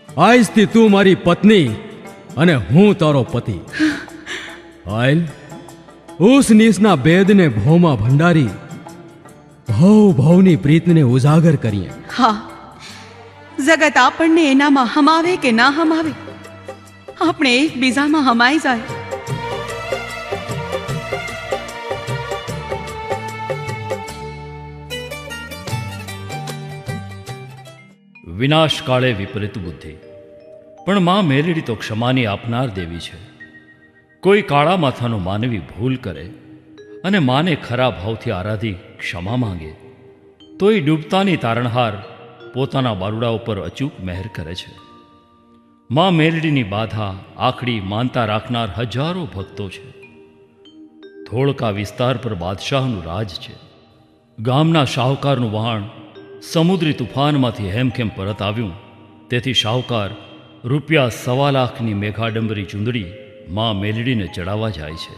આજથી તું મારી પત્ની અને હું તારો પતિ. આયલ ઉસ નીસના ભેદને ભોમાં ભંડારી ભવ ભવની પ્રીતને ઉજાગર કરીએ. હા, જગત આપણને એનામાં હમાવે કે ના હમાવે, આપણે એકબીજામાં હમાઈ જાય. વિનાશ કાળે વિપરીત બુદ્ધિ, પણ માં મેલડી તો ક્ષમાની આપનાર દેવી છે. કોઈ કાળા માથાનો માનવી ભૂલ કરે અને માને ખરા ભાવથી આરાધી ક્ષમા માંગે તો એ ડૂબતાની તારણહાર પોતાના બારુડા ઉપર અચૂક મહેર કરે છે. માં મેલડીની બાધા આખડી માનતા રાખનાર હજારો ભક્તો છે. ધોળકા વિસ્તાર પર બાદશાહનું રાજ છે. ગામના શાહુકારનું વહાણ સમુદ્રી તુફાનમાંથી હેમખેમ પરત આવ્યું, તેથી શાહુકાર ₹1.25 લાખની મેઘાડંબરી ચૂંદડી માં મેલડીને ચડાવવા જાય છે.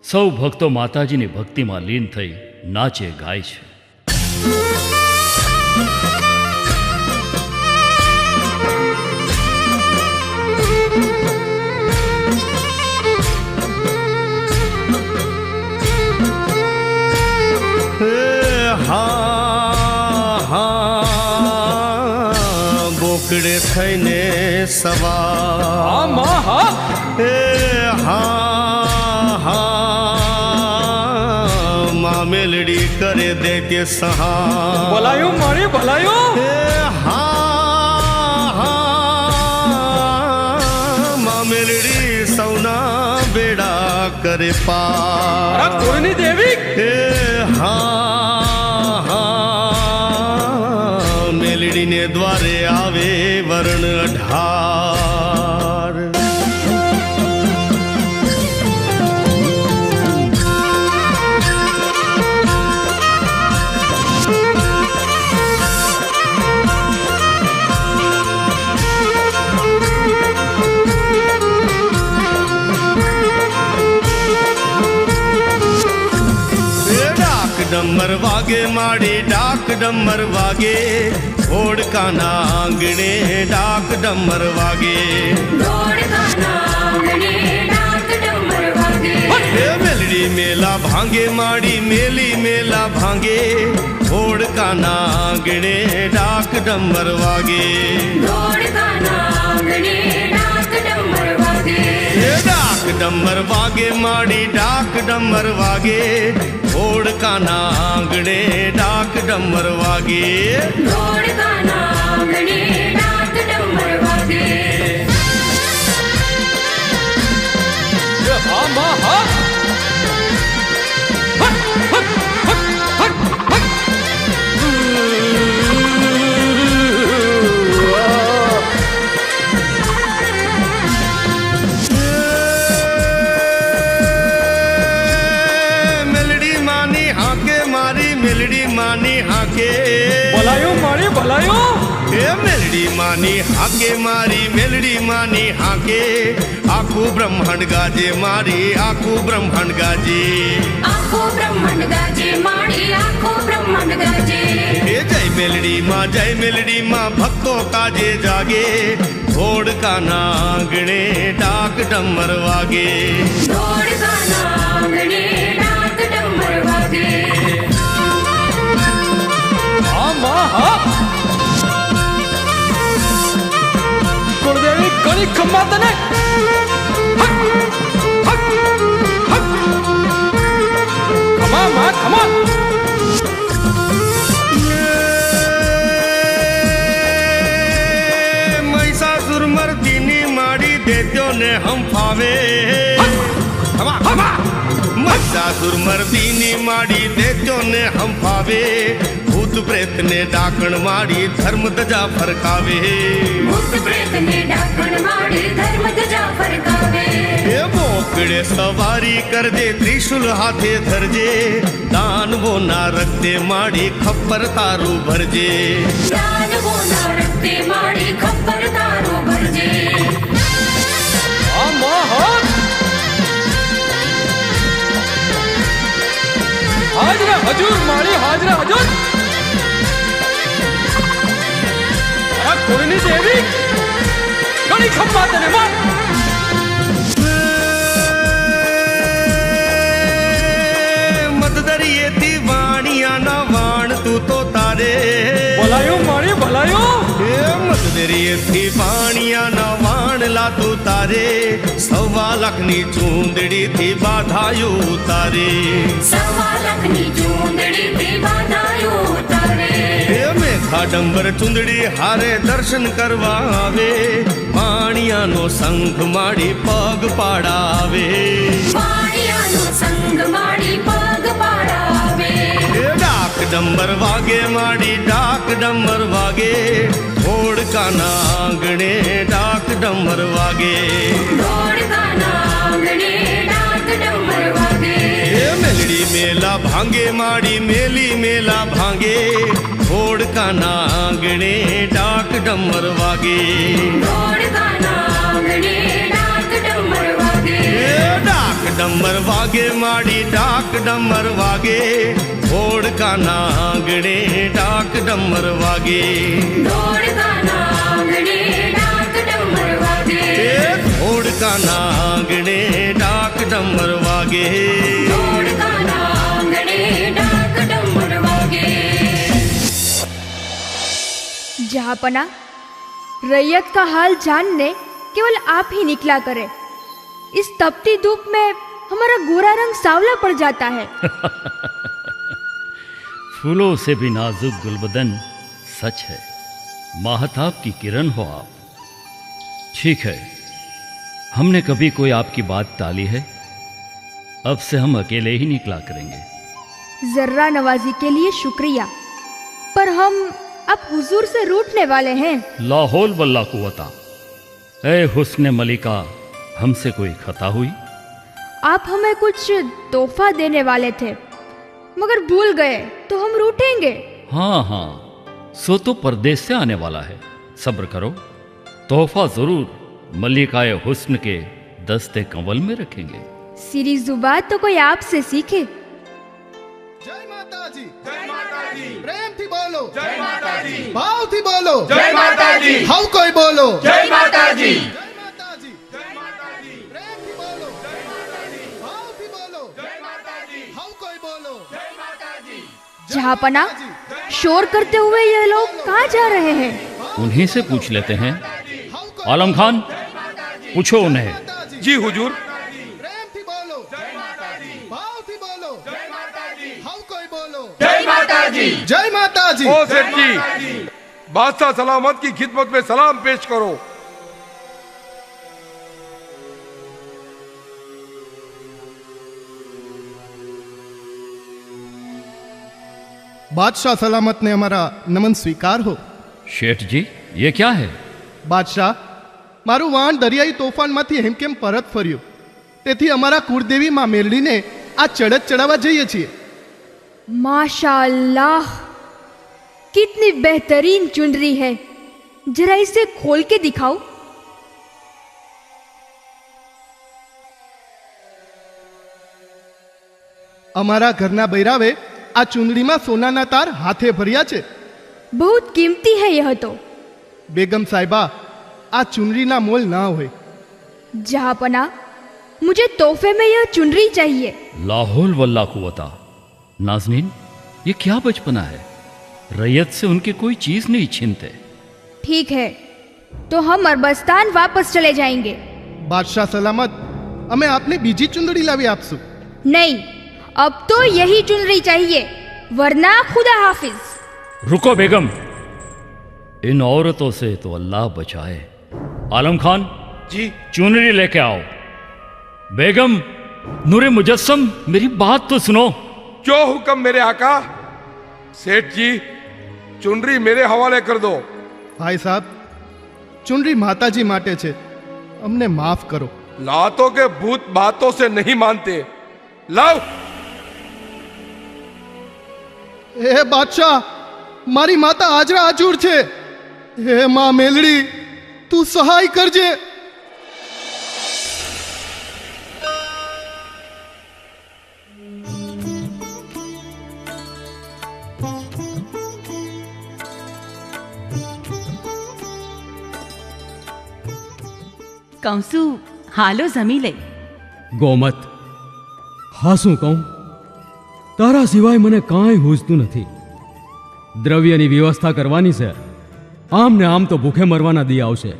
સૌ ભક્તો માતાજીની ભક્તિમાં લીન થઈ નાચે ગાય છે. બોકડે થઈને સવાર માં મેલડી કરે દે કે સહા. બોલાયો મારે બોલાયો. માં મેલડી સૌના બેડા કરે પાર. કોઈની દેવી મેલડીને દ્વારે આવે વરણ 18. ડમર વાગે માડી ડાક ડમર વાગે, ઓડકાના આંગણે ડાક ડમર વાગે. મેલડી મેલા ભાંગે માડી મેલી મેલા ભાંગે, ઓડકાના આંગણે ડાક ડમર વાગે. डाक डमर वागे माड़ी डाक डमर वागे घोड़ का नांगणे डाक डमर वागे हाँ माँ हाँ मेलडी मानी हाके भलायो मारी भलायो मेलडी मानी हाके मारी मेलडी मानी हाके आखू ब्रह्मांड गाजे मारी आखू ब्रह्मांड गाजे जय मेलडी माँ भक्तों काजे जागे घोड़ का नांगणे डाक डमर वागे कुलदेवी गणी खम्मा तने खमा माँ खमा महिषासुर मर्दिनी माड़ी देत्यो ने हम फावे खमा खमा महिषासुर मर्दिनी माड़ी देत्यो ने हम फावे भूत प्रेत ने डाकण माड़ी धर्म दजा फरकावे ये मोकड़े सवारी कर दे त्रिशूल हाथे धरजे दान वो ना रखते माड़ी खप्पर तारू भरजे हाजरा हजूर मारी हाजरा हजूर कोरिनी देवी गणी खम्मा तने मार मतदरिये थी वाणिया ना वाण तू तो तारे भलायो मारी भलायो मतदरिये थी वाणिया ना वाण ला तू तारे 1.25 लाखनी चूंदड़ी थी बाधायु तारे खाडंबर चुंदड़ी हारे दर्शन करवा आवे पाणिया नो संग माड़ी पग पाड़ावे डाक डंबर वागे माड़ी डाक डंबर वागे घोड़ का नांगणे डाक डंबर वागे मेलड़ी मेला भांगे माड़ी मेली मेला भांगे घोड़ का नांगणे डाक डमर वागे डाक डमर वागे माड़ी डाक डमर वागे घोड़ का नांगणे डाक डमर वागे घोड़ का नांगणे डाक डमर वागे जहाँपना रैयत का हाल जानने केवल आप ही निकला करे। इस तपती धूप में हमारा गोरा रंग सांवला पड़ जाता है। फूलों से भी नाजुक गुलबदन सच है, माहताब की किरण हो आप। ठीक है, हमने कभी कोई आपकी बात टाली है? अब से हम अकेले ही निकला करेंगे। जर्रा नवाजी के लिए शुक्रिया, पर हम अब हुजूर से रूठने वाले हैं। लाहौल वल्ला कुव्वता। ए हुस्न मलिका, हमसे कोई खता हुई? आप हमें कुछ तोहफा देने वाले थे, मगर भूल गए तो हम रूठेंगे। हाँ हाँ, सो तो परदेश से आने वाला है, सब्र करो। तोहफा जरूर मलिकाए हुस्न के दस्ते कंवल में रखेंगे। सिरी जुबान तो कोई आपसे सीखे। जय माता जी, प्रेम थी बोलो, जय माता जी, भाव थी बोलो, जय माता जी, हाउ कोई बोलो, जय माता जी, जय माता जी, जय माता जी, प्रेम थी बोलो, जय माता जी, भाव थी बोलो, जय माता जी, हाउ कोई बोलो, जय माता जी। जहाँपना, शोर करते हुए ये लोग कहाँ जा रहे हैं? उन्हीं से पूछ लेते हैं। आलम खान, पूछो उन्हें। જી હુજુર. પ્રેમથી બોલો જય માતાજી, ભાવથી બોલો જય માતાજી, હવ કોઈ બોલો જય માતાજી. જય માતાજી. ओ सेठ जी, बादशाह सलामत की खिदमत में सलाम पेश करो. बादशाह सलामत ने हमारा नमन स्वीकार हो. શેઠ જી ये क्या है? બાદશાહ, મારું વાહન દરિયાઈ તોફાનમાંથી હેમકેમ પરત ફર્યું, તેથી અમારા કુળદેવી માં મેલડીને આ ચડત ચડાવવા જઈએ છીએ. माशाल्लाह, कितनी बेहतरीन चुनरी है, जरा इसे खोल के दिखाओ. અમારા ઘરના બૈરાવે આ ચુંદડીમાં સોનાના તાર હાથે ભર્યા છે. बहुत कीमती है यह तो. બેગમ સાहिबा, આ ચુનરીના મોલ ના હોય. जहापना, मुझे तोहफे में यह चुनरी चाहिए. लाहौल वल्ला कुवता. नाजनीन, ये क्या बचपना है? रैयत से उनकी कोई चीज नहीं छीनते. ठीक है, तो हम अरबस्तान वापस चले जाएंगे. બાદશાહ સલામત, અમે આપને બીજી ચુંદડી લાવી આપશું. नहीं, अब तो यही चुनरी चाहिए, वरना खुदा हाफिज. रुको बेगम, इन औरतों से तो अल्लाह बचाए. आलम खान जी. चुनरी लेके आओ. बेगम, नूरे मुजस्सम, मेरी बात तो सुनो. जो हुक्म मेरे आका. सेठ जी, चुनरी मेरे हवाले कर दो. ભાઈ સાહેબ, ચુનરી માતાજી માટે છે, અમને માફ કરો. लातों के भूत बातों से नहीं मानते. लाओ. હે બાદશાહ, મારી માતા હાજરા હાજુર છે. હે માં મેલડી, તું સહાય કરજે. કંસુ હાલો જમી લે. ગોમત, હા શું કહું, તારા સિવાય મને કાંઈ હૂજતું નથી. દ્રવ્યની વ્યવસ્થા કરવાની છે, આમ ને આમ તો ભૂખે મરવાના દી આવશે.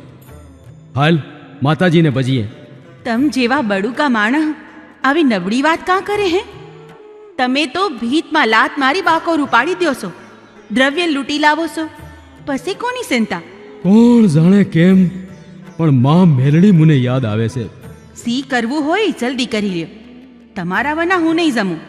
હાલ માતાજીને ભજીએ. તમ જેવા બડુકા માણસ આવી નબળી વાત કાં કરે હે? તમે તો ભીતમાં લાત મારી બાકોર ઉપાડી દ્યો છો, દ્રવ્ય લૂંટી લાવો છો, પછી કોની ચિંતા? કોણ જાણે કેમ, પણ માં મેલડી મને યાદ આવે છે. સી કરવું હોય જલ્દી કરી લ્યો, તમારા વના હું નહીં જમું.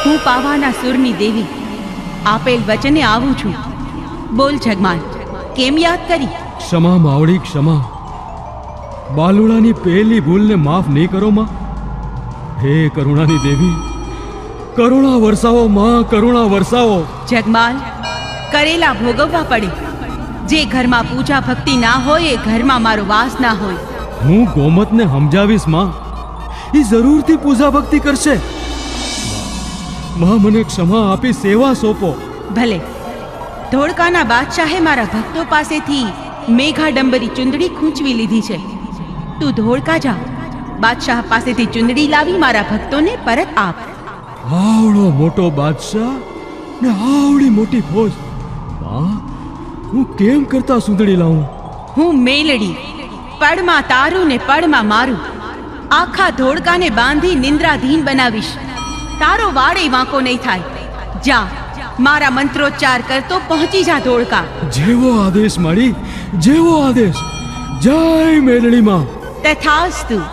હું પાવાના સુરની દેવી આપેલ વચને આવું છું. બોલ જગમાલ, કેમ યાદ કરી? ક્ષમા માવડી ક્ષમા. બાલુડાની પહેલી ભૂલને માફ નહીં કરો માં. હે કરુણાની દેવી, કરુણા વરસાવો માં, કરુણા વરસાવો. જગમાલ, કરેલા ભોગવવા પડે. જે ઘરમાં પૂજા ભક્તિ ના હોય એ ઘરમાં મારો વાસ ના હોય. હું ગોમતને સમજાવીશ માં, એ જરૂરથી પૂજા ભક્તિ કરશે. માં મને ક્ષમા આપી સેવા સોંપો. ભલે. ધોળકાના બાદશાહે મારા ભક્તો પાસેથી મેઘાડંબરી ચુંદડી ખૂંચવી લીધી છે. તું ધોળકા જા, બાદશાહ પાસેથી ચુંદડી લાવી મારા ભક્તોને પરત આપ. આવડો મોટો બાદશાહ ને આવડી મોટી ફોજ, માં હું કેમ કરતા સુંદડી લાવું? હું મેલડી, પડમાં તારું ને પડમાં મારું, આખા ધોળકાને બાંધી નિંદ્રાધીન બનાવીશ. તારો વાળે વાંકો નહીં થાય. જા, મારા મંત્રોચ્ચાર કરતો પહોંચી જા ધોળકા. જેવો આદેશ મારી, જેવો આદેશ. જય મેલડી માં. તથાસ્તુ.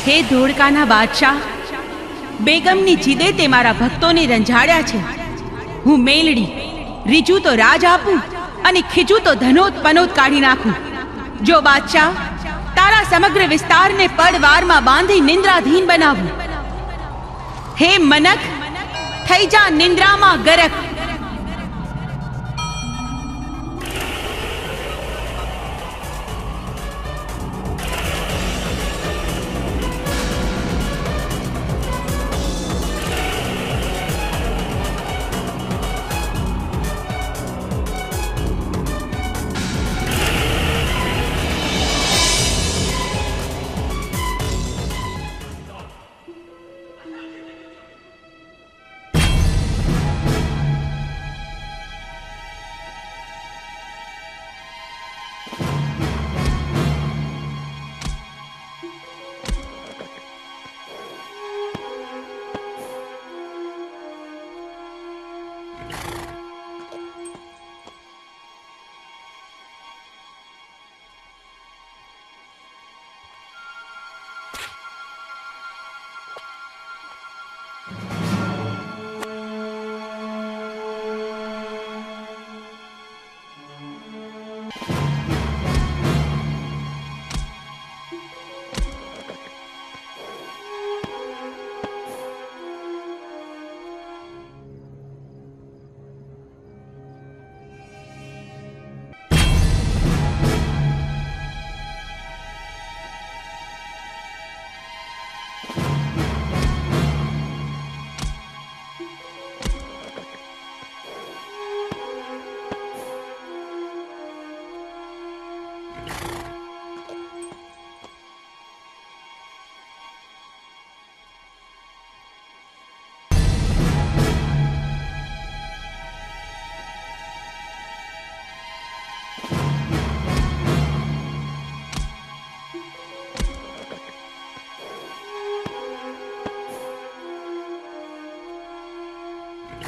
હે ધોળકાના બાદશાહ, બેગમની જીદે તે મારા ભક્તોને રંજાડ્યા છે. હું મેલડી રીજું તો રાજ આપું અને ખીજું તો ધનોત પનોત કાઢી નાખું. જો બાદશાહ, તારા સમગ્ર વિસ્તારને પડવારમાં બાંધી નિંદ્રાધીન બનાવું. હે મનક, થઈ જા નિંદ્રામાં ગરક.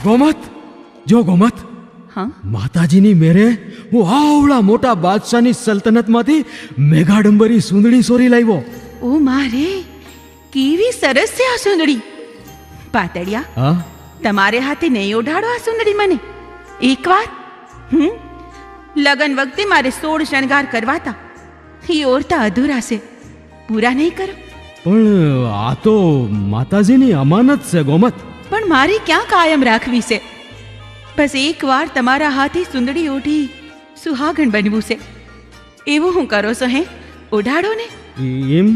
ગોમત, જો ગોમત, હા, માતાજીની મેરે હું આવડા મોટા બાદશાહની સલ્તનતમાંથી મેઘાડંબરી સુંદડી સોરી લાવ્યો. ઓ મારે, કેવી સરસ છે આ સુંદડી. પાતળિયા, હા, તમારે હાથે નહીં ઓઢાડો આ સુંદડી મને એકવાર? લગન વખતે મારે 16 શણગાર કરવાતા, એ ઓરતા અધૂરા છે, પૂરા નહીં કરો. પણ આ તો માતાજીની અમાનત છે ગોમત. પણ મારે ક્યાં કાયમ રાખવી છે? બસ એકવાર તમારા હાથે સુંદડી ઓઢી સુહાગણ બનવું છે. એવું હું કરો છો? હે, ઓઢાડો ને. એમ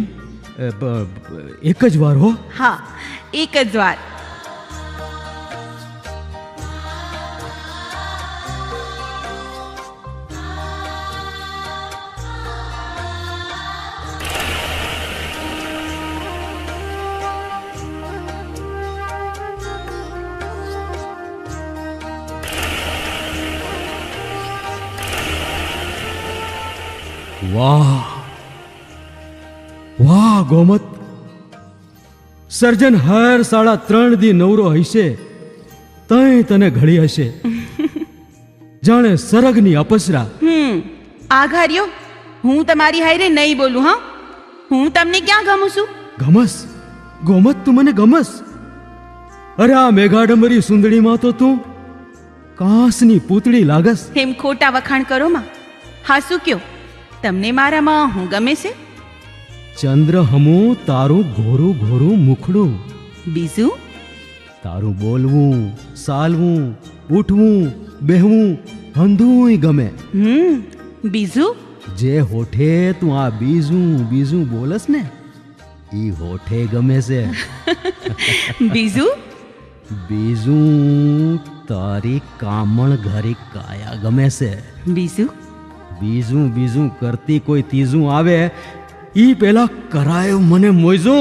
એક જ વાર હો. હા, એક જ વાર. વાહ વાહ ગોમત, સર્જન હર 3.5 દી નવરો હશે તઈ તને ઘડી હશે જાણે સરગની અપસરા. આઘાર્યો, હું તમારી હારે નહીં બોલું. હા, હું તમને ક્યાં ગમું છું? ગમસ ગોમત, તું મને ગમસ. અરે આ મેઘાડંબરી સુંદડીમાં તો તું કાંસની પૂતળી લાગસ. એમ ખોટા વખાણ કરો માં. હા, શું કયો? તમને મારામાં હું ગમે છે? ચંદ્ર હમું તારું ઘોરું ઘોરું મુખડું. બીજું? તારું બોલવું, સાલવું, ઉઠવું, બેહવું હંધુય ગમે. બીજું? જે હોઠે તું આ બીજું બીજું બોલસ ને ઈ હોઠે ગમે છે. બીજું? બીજું તારી કામણ ઘરી કાયા ગમે છે. બીજું? બીજું બીજું કરતી કોઈ ત્રીજું આવે ઈ પેલા કરાયો મને મોઈજો.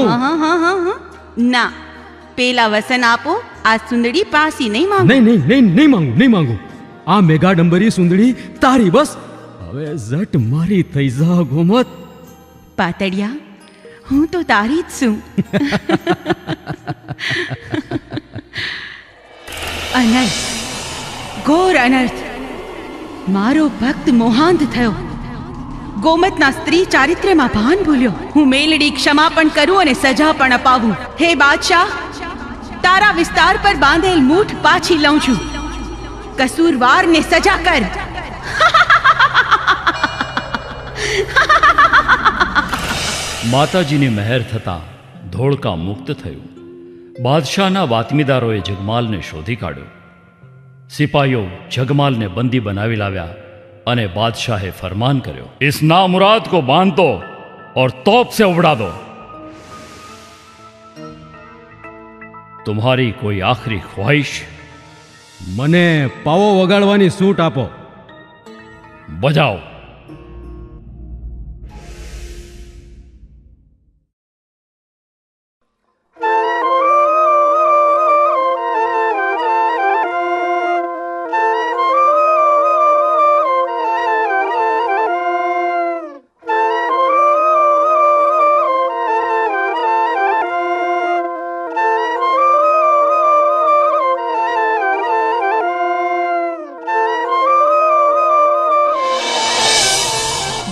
ના, પેલા વસન આપો. આ સુંદડી પાસી નહીં માંગુ. નહીં માંગુ. આ મેઘાડંબરી સુંદડી તારી બસ. હવે ઝટ મારી થઈ જા ગોમત. પાતળિયા, હું તો તારી જ છું. અનર્થ, ઘોર અનર્થ. મારો ભક્ત મોહાંત થયો. ગોમતના સ્ત્રી ચારિત્ર્યમાં ભાન ભૂલ્યો. હું મેલડી ક્ષમા પણ કરું અને સજા પણ અપાવું. હે બાદશાહ, તારા વિસ્તાર પર બાંધેલ મૂઠ પાછી લઉં છું. કસૂરવારને સજા કર. માતાજીની મહેર થતાં ધોળકા મુક્ત થયું. બાદશાહના વાતમીદારોએ જગમાલને શોધી કાઢ્યો. સિપાહીઓ જગમાલને બંદી બનાવી લાવ્યા અને बादशाहे फरमान કર્યો, इस नामुराद को बांध दो और तोप से उड़ा दो. तुम्हारी कोई आखिरी ख्वाहिश? મને પાવો વગાડવાની છૂટ આપો. बजाओ.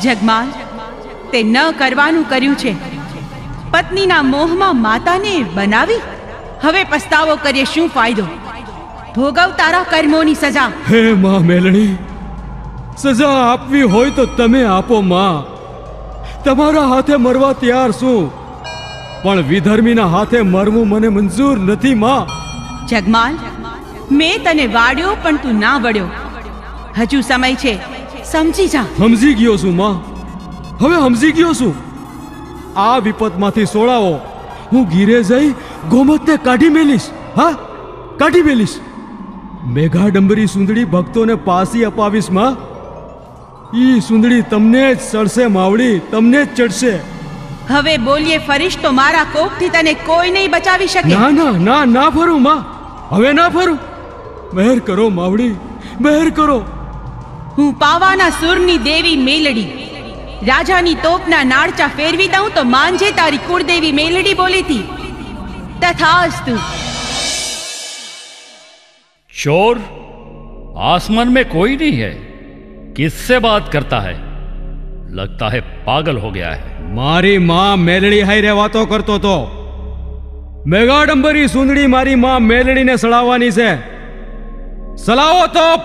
જગમાલ, તે ન કરવાનું કર્યું છે. પત્નીના મોહમાં માતાને બનાવી. હવે પસ્તાવો કરીએ શું ફાયદો? ભોગવ તારા કર્મોની સજા. હે માં મેલડી, સજા આપવી હોય તો તમે આપો માં. તમારા હાથે મરવા તૈયાર છું, પણ વિધર્મીના હાથે મરવું મને મંજૂર નથી માં. જગમાલ, મેં તને વાડ્યો પણ તું ના વળ્યો. હજુ સમય છે, સમજી જા. સમજી ગયો છું માં, હવે સમજી ગયો છું. આ વિપતમાંથી સોળાવો. હું ગીરે જઈ ગોમતને કાઢી મેલીશ. હા, કાઢી મેલીશ. મેઘાડંબરી સુંદડી ભક્તોને પાસી અપાવીશ માં. ઈ સુંદડી તમને જ ચડશે માવડી, તમને જ ચડશે. હવે બોલીએ ફરીશ તો મારા કોપથી તને કોઈ નહીં બચાવી શકે. ના ના ના, ના ફરું માં, હવે ના ફરું. મહેર કરો માવડી, મહેર કરો. હું પાવાના સુરની દેવી મેલડી રાજાની તોપના નાળચા ફેરવી દઉં તો માંજે તારી કુળદેવી મેલડી બોલી थी. तथास्तु. चोर, आसमान में कोई नहीं है. किससे बात करता है? लगता है पागल हो गया है. મારી માં મેલડી હારે વાતો કરતો તો. મેઘાડંબરી સુંદડી મારી માં મેલડીને સળાવવાની છે. સલાવો તોપ,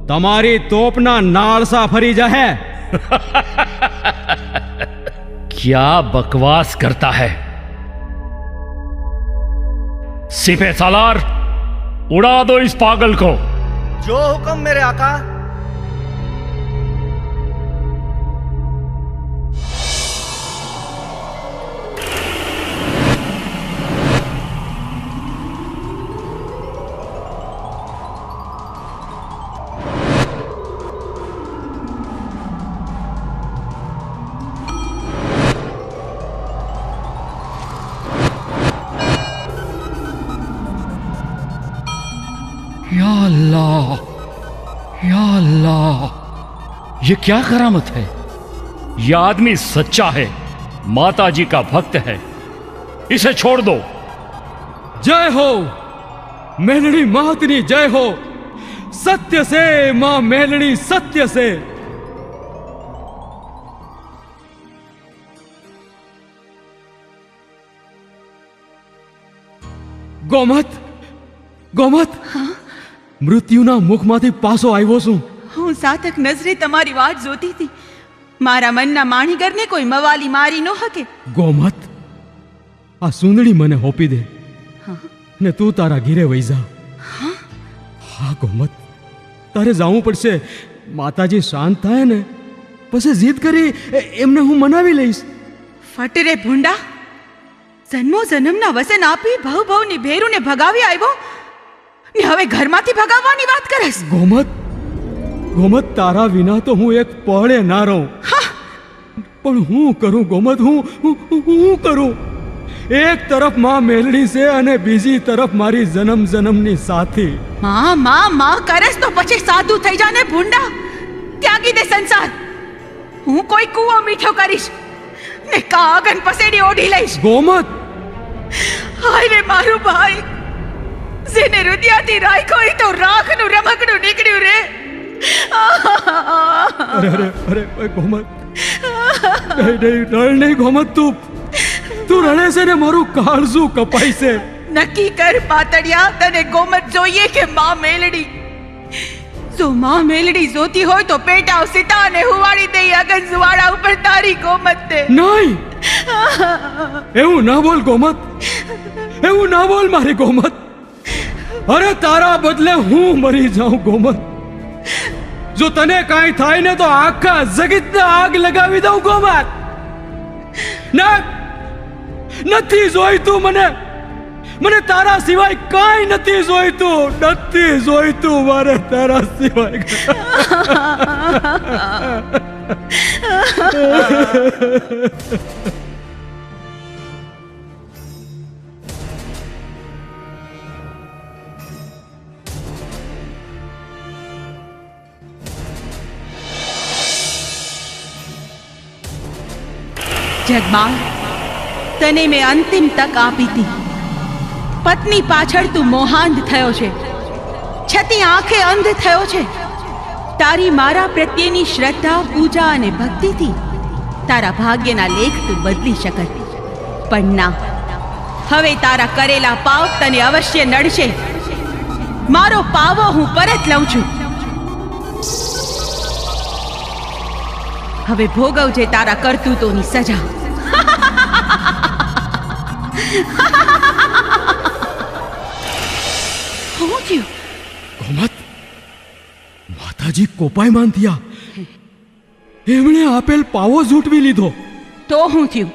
તમારી તોપના નાળસા ફરી જાહે. क्या बकवास करता है? सिपे सालार, उड़ा दो इस पागल को. जो हुक्म मेरे आका. या अल्लाह, या अल्लाह, ये क्या करामत है? ये आदमी सच्चा है, माता जी का भक्त है. इसे छोड़ दो. जय हो मेलड़ी मातनी, जय हो. सत्य से मां मेलड़ी, सत्य से. ગોમત, ગોમત, મૃત્યુના મુખમાંથી પાછો આવ્યો છું. હું સાતક નજરે તમારી વાટ જોતી હતી. મારા મનના માણીગરને કોઈ મવાલી મારી ન શકે. ગોમત, આ સુંદડી મને હોપી દે ને તું તારા ઘીરે વઈ જા. હા ગોમત, તારે જાવું પડશે. માતાજી શાંત થાય ને પછી જીદ કરી એમને હું મનાવી લઈશ. ફટરે ભૂંડા, જન્મો જન્મના વસન આપી ભવ ભવની ભેરુને ભગાવી આવ્યો ને હવે ઘરમાંથી ભગાવવાની વાત કરસ. ગોમત, ગોમત, તારા વિના તો હું એક પળે ના રહું. પણ હું કરું ગોમત, હું કરું. એક તરફ માં મેલડી છે અને બીજી તરફ મારી જન્મ જન્મની સાથી. માં માં માં કરસ તો પછી સાધુ થઈ જા ને ભૂંડા. ત્યાગી દે સંસાર. હું કોઈ કૂવો મીઠો કરીશ ને કાગન પસેડી ઓઢી લઈશ. ગોમત, હાય રે મારું ભાઈ, જેને હૃદયથી રાખ્યો તો રાખનું રમકડું નીકળ્યું રે. અરે અરે અરે ગોમત, નહીં નહીં રડ નહીં ગોમત, તું રડે છે ને મારું કાળજું કપાય છે. નક્કી કર પાતળિયા, તને ગોમત જોઈએ કે માં મેલડી? જો માં મેલડી જોતી હોય તો પેટાવ સીતાને હુવાડી દઈ અગન સુવાડા ઉપર તારી ગોમત તે. નહીં, એવું ના બોલ ગોમત, એવું ના બોલ મારી ગોમત. અરે તારા બદલે હું મરી જાઉં ગોમત. જો તને કાંઈ થાય ને તો આખા જગતને આગ લગાવી દઉં ગોમત. ના, નથી જોઈતું મને, મને તારા સિવાય કાંઈ નથી જોઈતું, નથી જોઈતું મારે તારા સિવાય. જગમાલ, તને મેં અંતિમ તક આપી હતી. પત્ની પાછળ તું મોહાંધ થયો છે, છતી આંખે અંધ થયો છે. તારી મારા પ્રત્યેની શ્રદ્ધા, પૂજા અને ભક્તિથી તારા ભાગ્યના લેખ તું બદલી શકત. પણ ના, હવે તારા કરેલા પાપ તને અવશ્ય નડશે. મારો પાવો હું પરત લઉં છું. હવે ભોગવજે તારા કરતૂતોની સજા. શું થયું? ગોમત, માતાજી કોપાયમાન થયા. એમણે આપેલ પાવો ઝૂંટવી લીધો. તો શું થયું?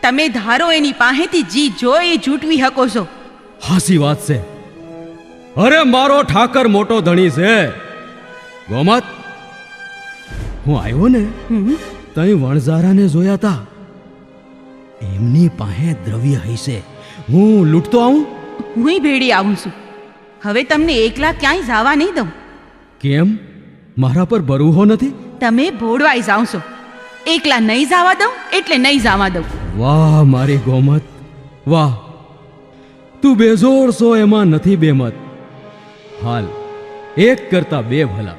તમે ધારો એની પાસેથી જી જો એ ઝૂંટવી શકો છો. હાસી વાત છે. અરે મારો ઠાકર મોટો ધણી છે ગોમત. હું આવ્યો ને તઈ વણઝારાને જોયા તા. એમની પાસે દ્રવ્ય હશે. હું લૂંટતો આવું. હું ભેડી આવું છું. હવે તમને એકલા ક્યાંય જવા નહીં દઉં. કેમ? મારા પર ભરોસો નથી? તમે ભોળવાઈ જાઓ છો. એકલા નહીં જવા દઉં એટલે નહીં જવા દઉં. વાહ મારી ગોમત, વાહ. તું બેજોડ છો એમાં નથી બેમત. હાલ, એક કરતા બે ભલા.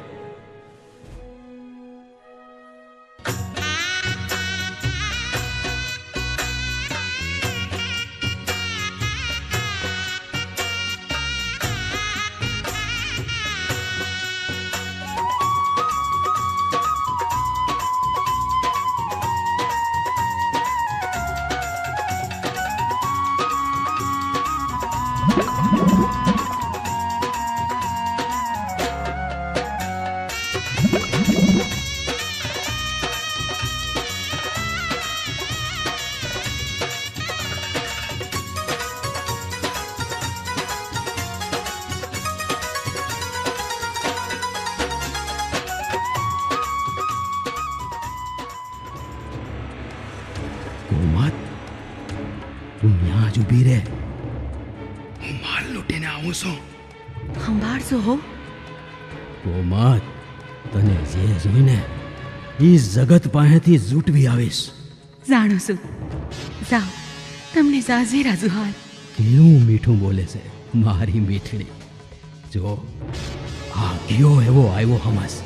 તું ત્યાં જ ઊભી રહે. હું માલ લૂંટીને આવું છું. સંભાળશો હો ગોમત. તને જે જોઈને એ જગત પાસેથી ઝૂંટવી આવીશ. જાણું છું. જાઓ, તમને જાજેરા જુહાર. કેવું મીઠું બોલે છે મારી મીઠડી. જો આ ગયો એવો આવ્યો હમસ.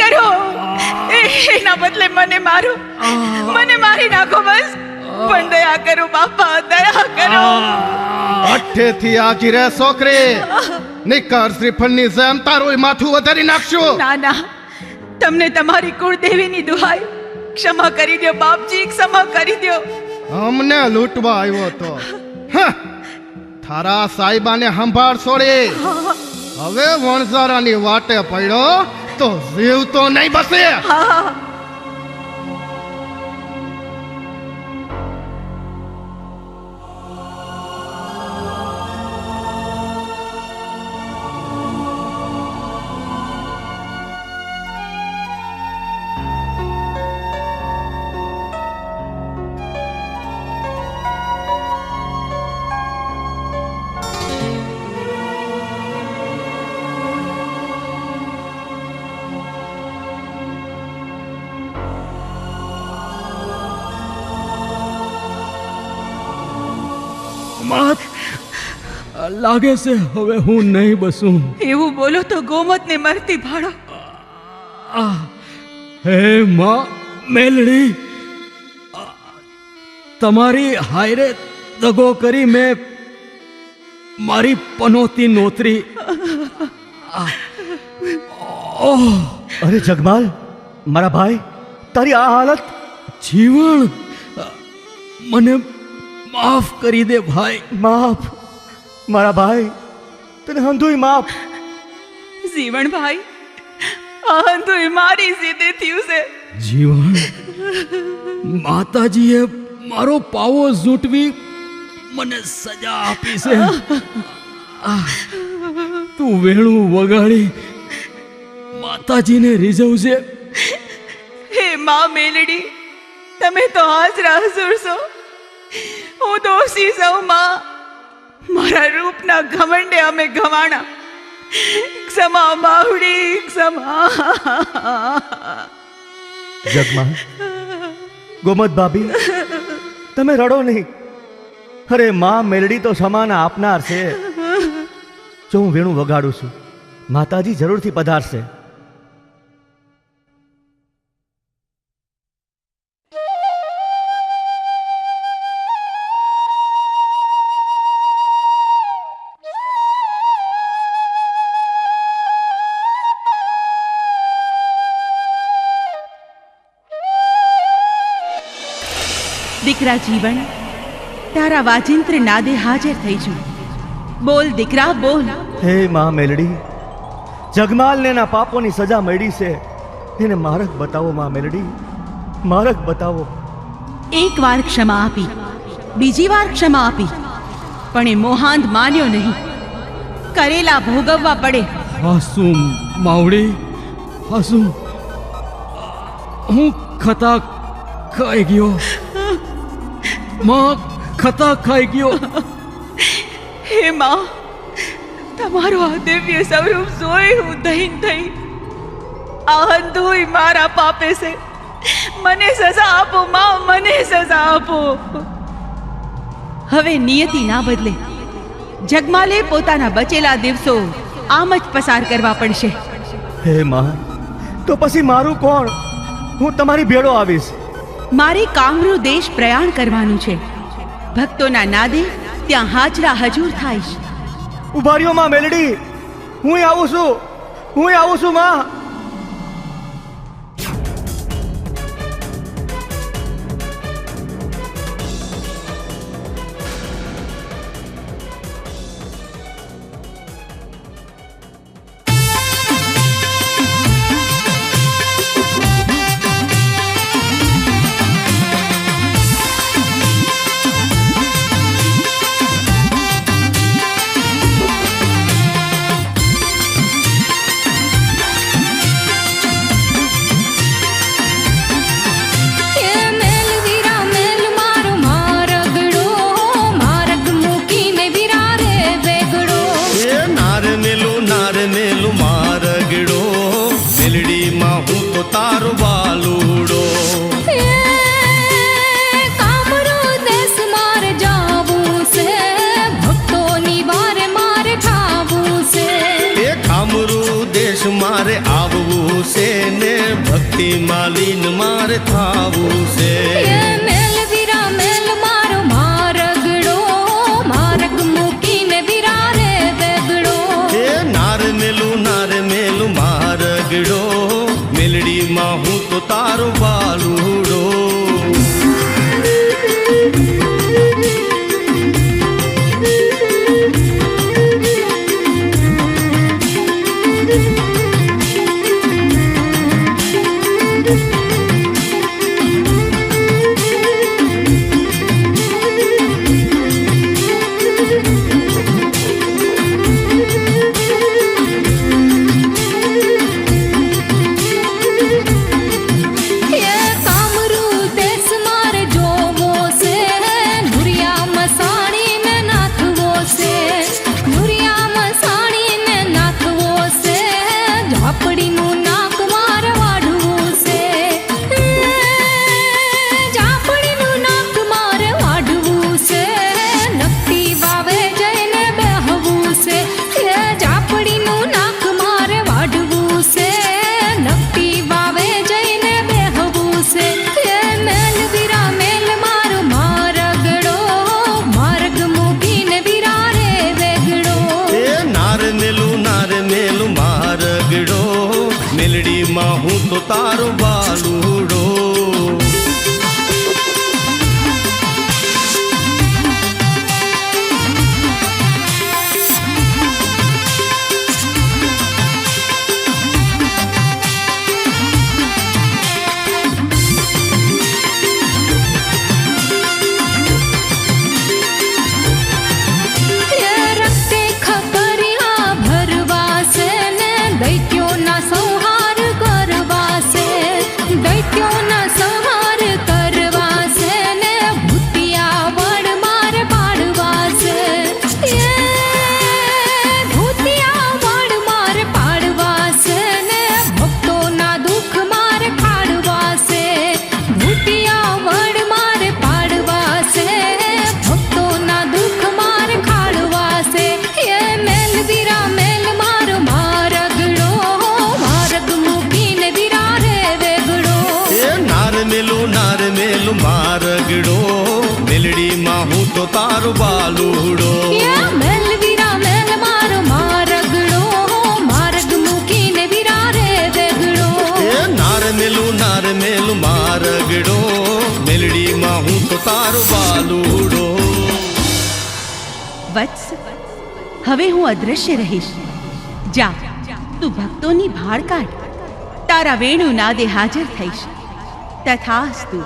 કરો. એના બદલે મને મારો, મને મારી નાખો બસ. પણ દયા કરો બાપા, દયા કરો. અઠ્ઠેથી આજી રે છોકરી, નિકર શ્રીફળની જેમ તારું માથું વધારી નાખશું. ના ના, તમને તમારી કુળદેવીની દુહાઈ, ક્ષમા કરી દો બાપજી, ક્ષમા કરી દો. અમને લૂંટવા આવ્યો તો થારા સાહેબાને સંભાળ છોડી હવે વણઝારાની વાટે પડ્યો તો જીવ તો નહીં બસે. માત લાગે છે હવે હું નહીં બસું. એવું બોલો તો ગોમતને મરતી ભાડો. હે માં મેલડી, તમારી હાયરે દગો કરી મેં મારી પનોતી નોતરી. અરે જગમાલ, મારા ભાઈ, તારી આ હાલત. જીવન, મને માફ કરી દે ભાઈ. માફ? મારા ભાઈ, તને હંધુય માફ. જીવણભાઈ, આ હંધુય મારી સીધે થયું છે. જીવન, માતાજીએ મારો પાવો ઝૂંટવી મને સજા આપી છે. તું વેણું વગાડી માતાજીને રીઝવજે. હે માં મેલડી, તમે તો હાજરા હજુર છો. હું દોષી છું માં. મારા રૂપના ઘમંડે અમે ગવાણા. ક્ષમા માવડી, ક્ષમા. જગમાલ, ગોમત ભાભી, તમે રડો નહીં. અરે માં મેલડી તો ક્ષમાના આપનાર છે. જો હું વેણું વગાડું છું, માતાજી જરૂરથી પધારશે. દીકરા જીવન, તારા વાજિંત્ર નાદે હાજર થઈ છું. બોલ દીકરા, બોલ. હે માં મેલડી, જગમાલને એના પાપોની સજા મળી છે. એને માર્ગ બતાવો માં મેલડી, માર્ગ બતાવો. એક વાર ક્ષમા આપી, બીજી વાર ક્ષમા આપી, પણ એ મોહાંત માન્યો નહીં. કરેલા ભોગવવા પડે. હાસુ માવડી, હાસુ, હું ખતા ખાઈ ગયો. માં, ખતા ખાઈ ગયો. હે માં, તમારો આ દિવ્ય સ્વરૂપ જોઈ હું દહીન થઈ. આ હંધુય મારા પાપે છે. મને સજા આપો માં, મને સજા આપો. હવે નિયતિ ના બદલે. જગમાલે પોતાના બચેલા દિવસો આમ જ પસાર કરવા પડશે. હે માં, તો પછી મારું કોણ? હું તમારી ભેળો આવીશ. મારે કામરૂ દેશ પ્રયાણ કરવાનું છે. ભક્તોના નાદે ત્યાં હાજરા હજૂર થાઈશ. ઉભા રહ્યો માં મેલડી, હું આવું છું, હું આવું છું માં. ભક્તિ માલીન મારે થાવું છે. એ મેલ વીરા મેલ મારો મારગડો, માર્ગ મૂકીને વીરા રે વેગડો. એ નાર મેલું મારગડો, મેલડીમાં હું તો તારો બાલુડો. મેલડીમાં હું તો તારો બાલુડો. મારગડો મેલડીમાં હું તો તારો બાલુડો. મેલ વીરા મેલ મારો મારગડો, માર્ગ મૂકીને વીરા રે વેગડો. નાર મેલું મારગડો, મેલડીમાં હું તો તારો બાલુડો. વત્સ, હવે હું અદ્રશ્ય રહીશ. જા, તું ભક્તોની ભાળ કાઢ. તારા વેણુ નાદે હાજર થઈશ. તથાસ્તુ.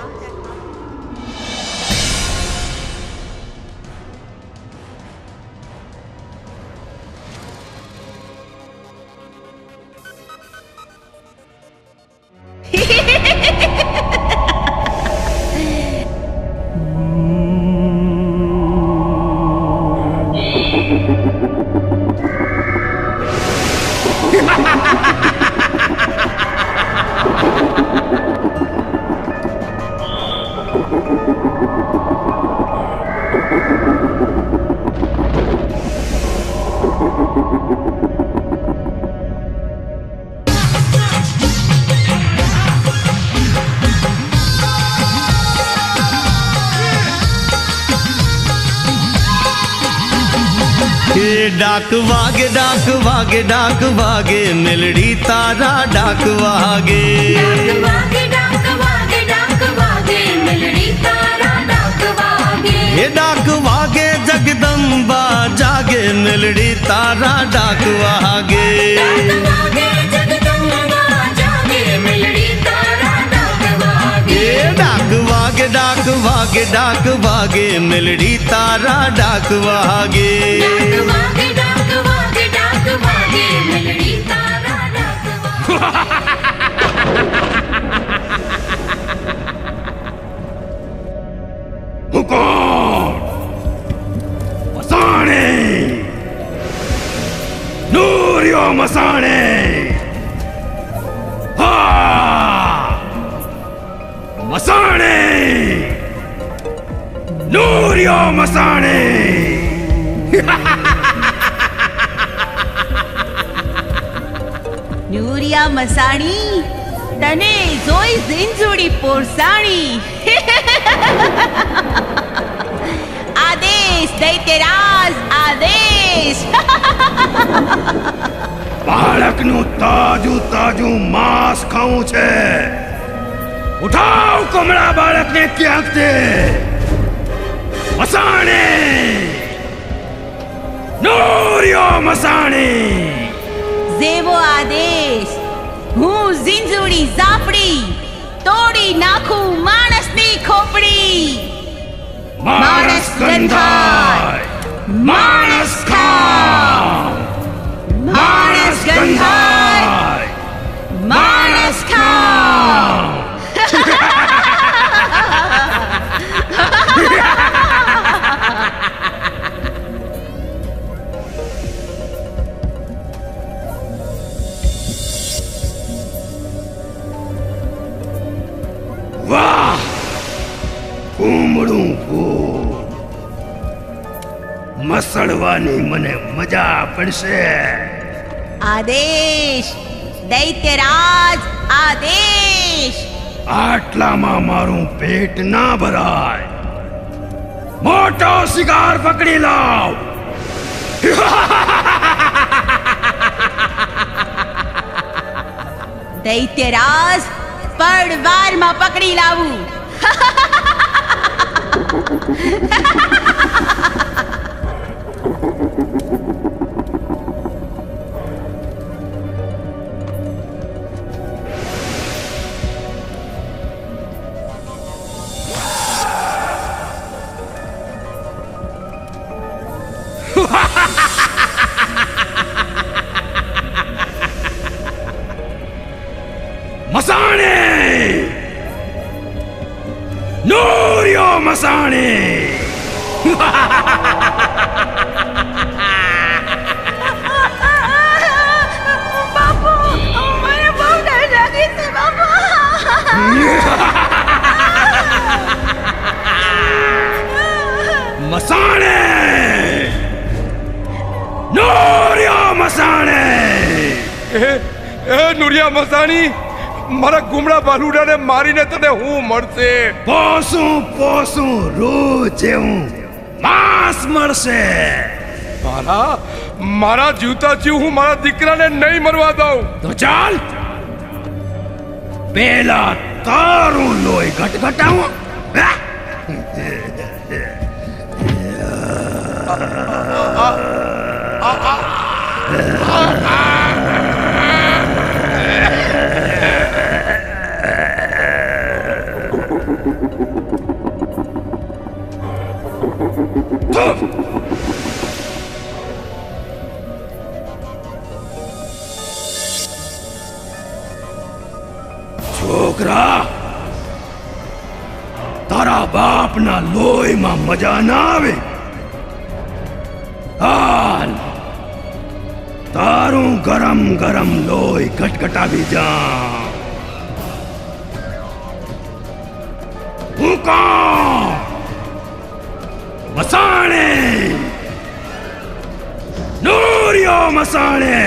डाक वागे डाक वागे डाक वागे मेलडी तारा डाक वागे. डाक वागे डाक वागे मेलडी तारा डाक वागे. ये डाक वागे जगदम्बा जागे मेलडी तारा डाक वागे. डाक वागे जगदम्बा जागे मेलडी तारा डाक वागे. डाक वागे डाक वागे डाक वागे मेलडी तारा डाक वागे. डाक वागे डाक वागे डाक वागे मेलडी तारा डाक वागे. મસાણે નૂર્યો મસાણે હા મસાણે નૂર્યો મસાણે. ન્યુરિયા મસાણી, તને જોઈ ઝીંઝુડી પોરસાણી. આદેશ દૈત્યરાજ, આદેશ. બાળકનું તાજું તાજું માંસ ખાવું છે. ઉઠાવ કમળા બાળકને ક્યાંક તે મસાણે નોરિયો મસાણે. જેવો આદેશ. હું ઝીંઝુડી ઝાપડી તોડી નાખું માણસની ખોપડી. માણસ ગંધાય, માણસ ખા. માણસ ગંધાય, માણસ ખા. વાહ, કુમળું ફૂલ. મસળવાની મને મજા પડશે. આદેશ દૈત્યરાજ, આદેશ. આટલામાં મારું પેટ ના ભરાય. મોટો શિકાર પકડી લાવ. દૈત્યરાજ પડવારમાં પકડી લાવું. મસાણે નોરિયો મસાણે. બાપુ, મને બહુ ડર લાગે છે બાપુ. મસાણે નોરિયો મસાણે. એ નુરિયા મસાણી, મારા ગુમડા બાલુડાને મારીને તને હું મળશે? પોસું પોસું રોજ જેવું માંસ મળશે. મારા જીવતા જીવ હું મારા દીકરાને નહીં મરવા દઉં. તો ચાલ પેલા તારું લોહી ઘટઘટાવું. છોકરા, તારા બાપના લોહીમાં મજા ના આવે. હાલ તારું ગરમ ગરમ લોહી ઘટઘટાવી જા. હું કોણ? મસાણે નોરિયો મસાણે.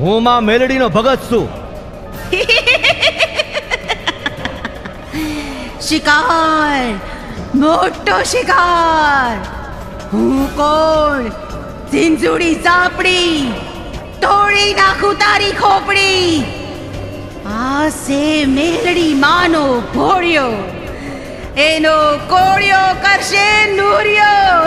હું માં મેલડીનો ભગત છું. શિકાર, મોટો શિકાર. હું કોણ? ઝીંઝુડી સાપડી, તોડી નાખું તારી ખોપડી. આ સે મેલડી માનો ભોળ્યો, એનો કોળિયો કરશે નૂરિયો.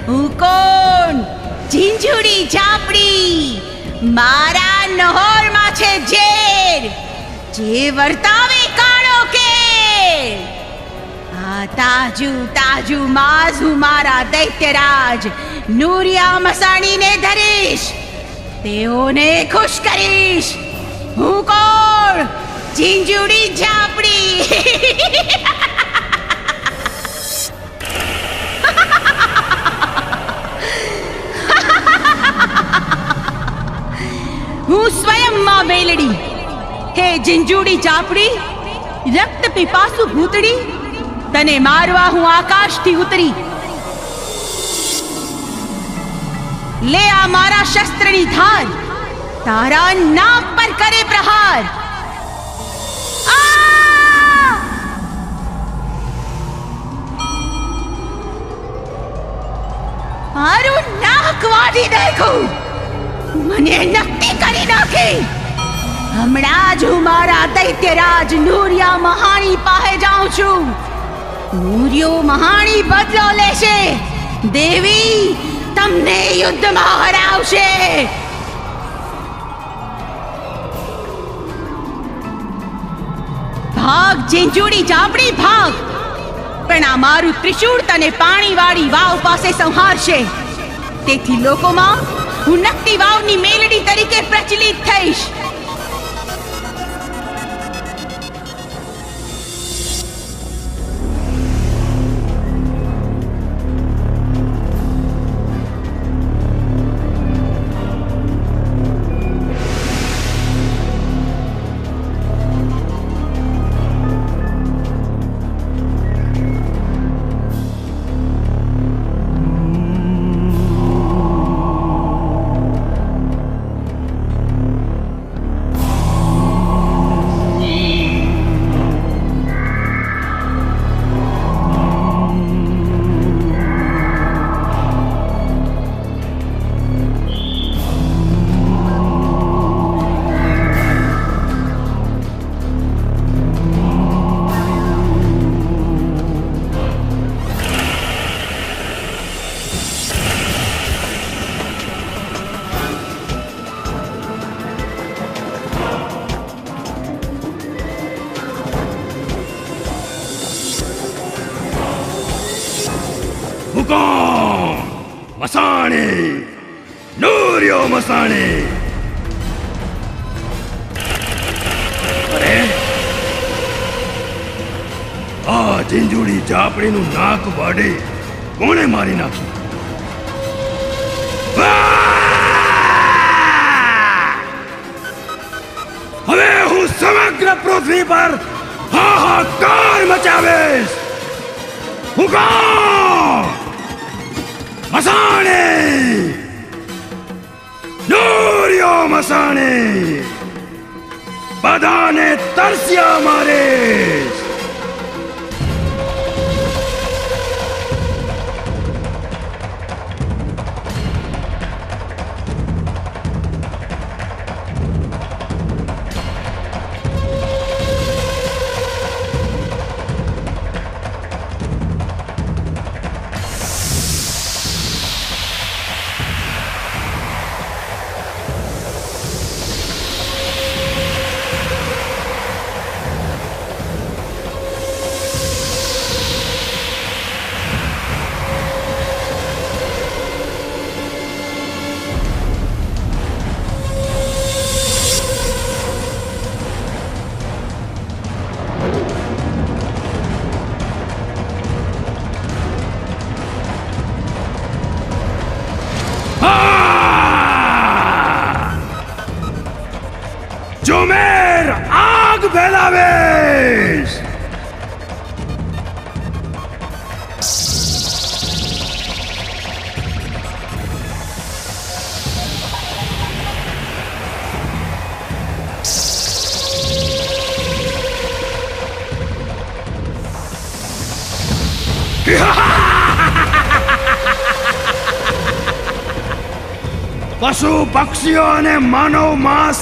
હું કોણ? ઝીંઝુડી ઝાપડી, મારા નહોરમાં છે ઝેર, જે વર્તાવે કાળો કેર. આ તાજુ તાજુ માઝ હું મારા દૈત્યરાજ નૂરિયા મસાણીને ધરીશ, તેઓને ખુશ કરીશ. હું કોણ? ઝીંઝુડી ઝાપડી. હું સ્વયં માં મેલડી. હે ઝીંઝુડી ઝાપડી, રક્ત પીપાસુ ભૂતડી, તને મારવા હું આકાશથી ઉતરી. લે આ મારા શસ્ત્રની ધાર, તારા નાક પર કરે પ્રહાર. મારું નાક વાઢી નાખ્યું, મને નક્કી કરી નાખી. હમણાં જ હું મારા દૈત્યરાજ નૂરિયા મહાણી પાસે જાઉં છું. નૂરિયો મહાણી બદલો લેશે. દેવી તમને યુદ્ધમાં હરાવશે. ભાગ ઝીંઝુડી ઝાપડી ભાગ, પણ આ મારું ત્રિશૂળ તને પાણીવાળી વાવ પાસે સંહારશે. તેથી લોકોમાં હું નકટી વાવની મેલડી તરીકે પ્રચલિત થઈશ. મસાણી, નૂરિયો મસાણી. અરે આ ઝીંઝુડી ઝાપડીનું નાક વાડી કોણે મારી નાખ્યું? હવે હું સમગ્ર પૃથ્વી પર હાહાકાર મચાવીશ. હું કોણ? મસાણી, નૂરિયો મસાણી. બધાને તરસ્યા મારીશ. આગ ફેલાવીશ. પશુ પક્ષીઓ અને માનવ માંસ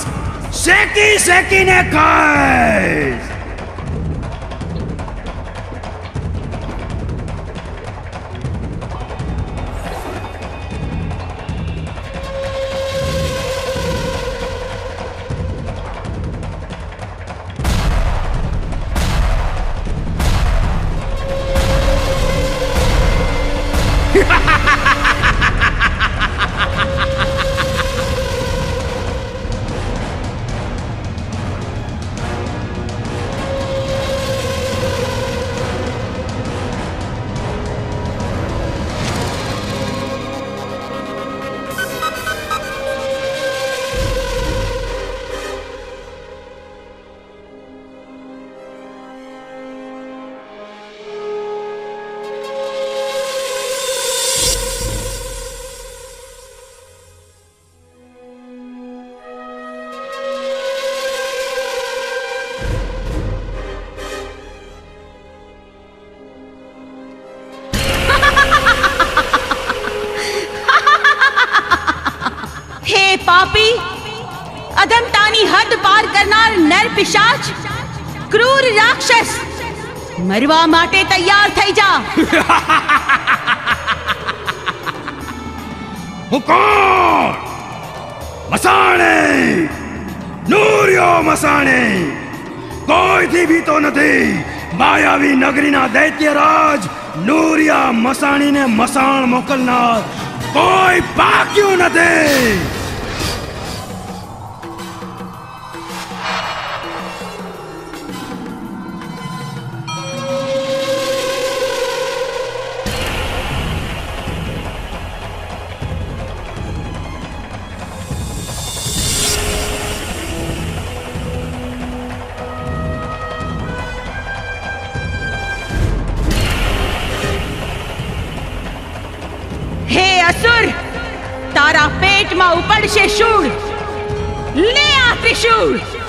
શેકી શેકીને ખાઈશ. પાપી, અધમતાની હદ પાર કરનાર નર પિશાચ, ક્રૂર રાક્ષસ, મરવા માટે તૈયાર થઈ જા. હું કોણ? મસાણે, નૂર્યો મસાણે. કોઈથી બીતો નથી. માયાવી નગરીના દૈત્યરાજ નૂરિયા મસાણીને મસાણ મોકલનાર કોઈ બાક્યું નથી. असुर, तारा पेट में उपड़शे शूळ. ले आ त्रिशूळ.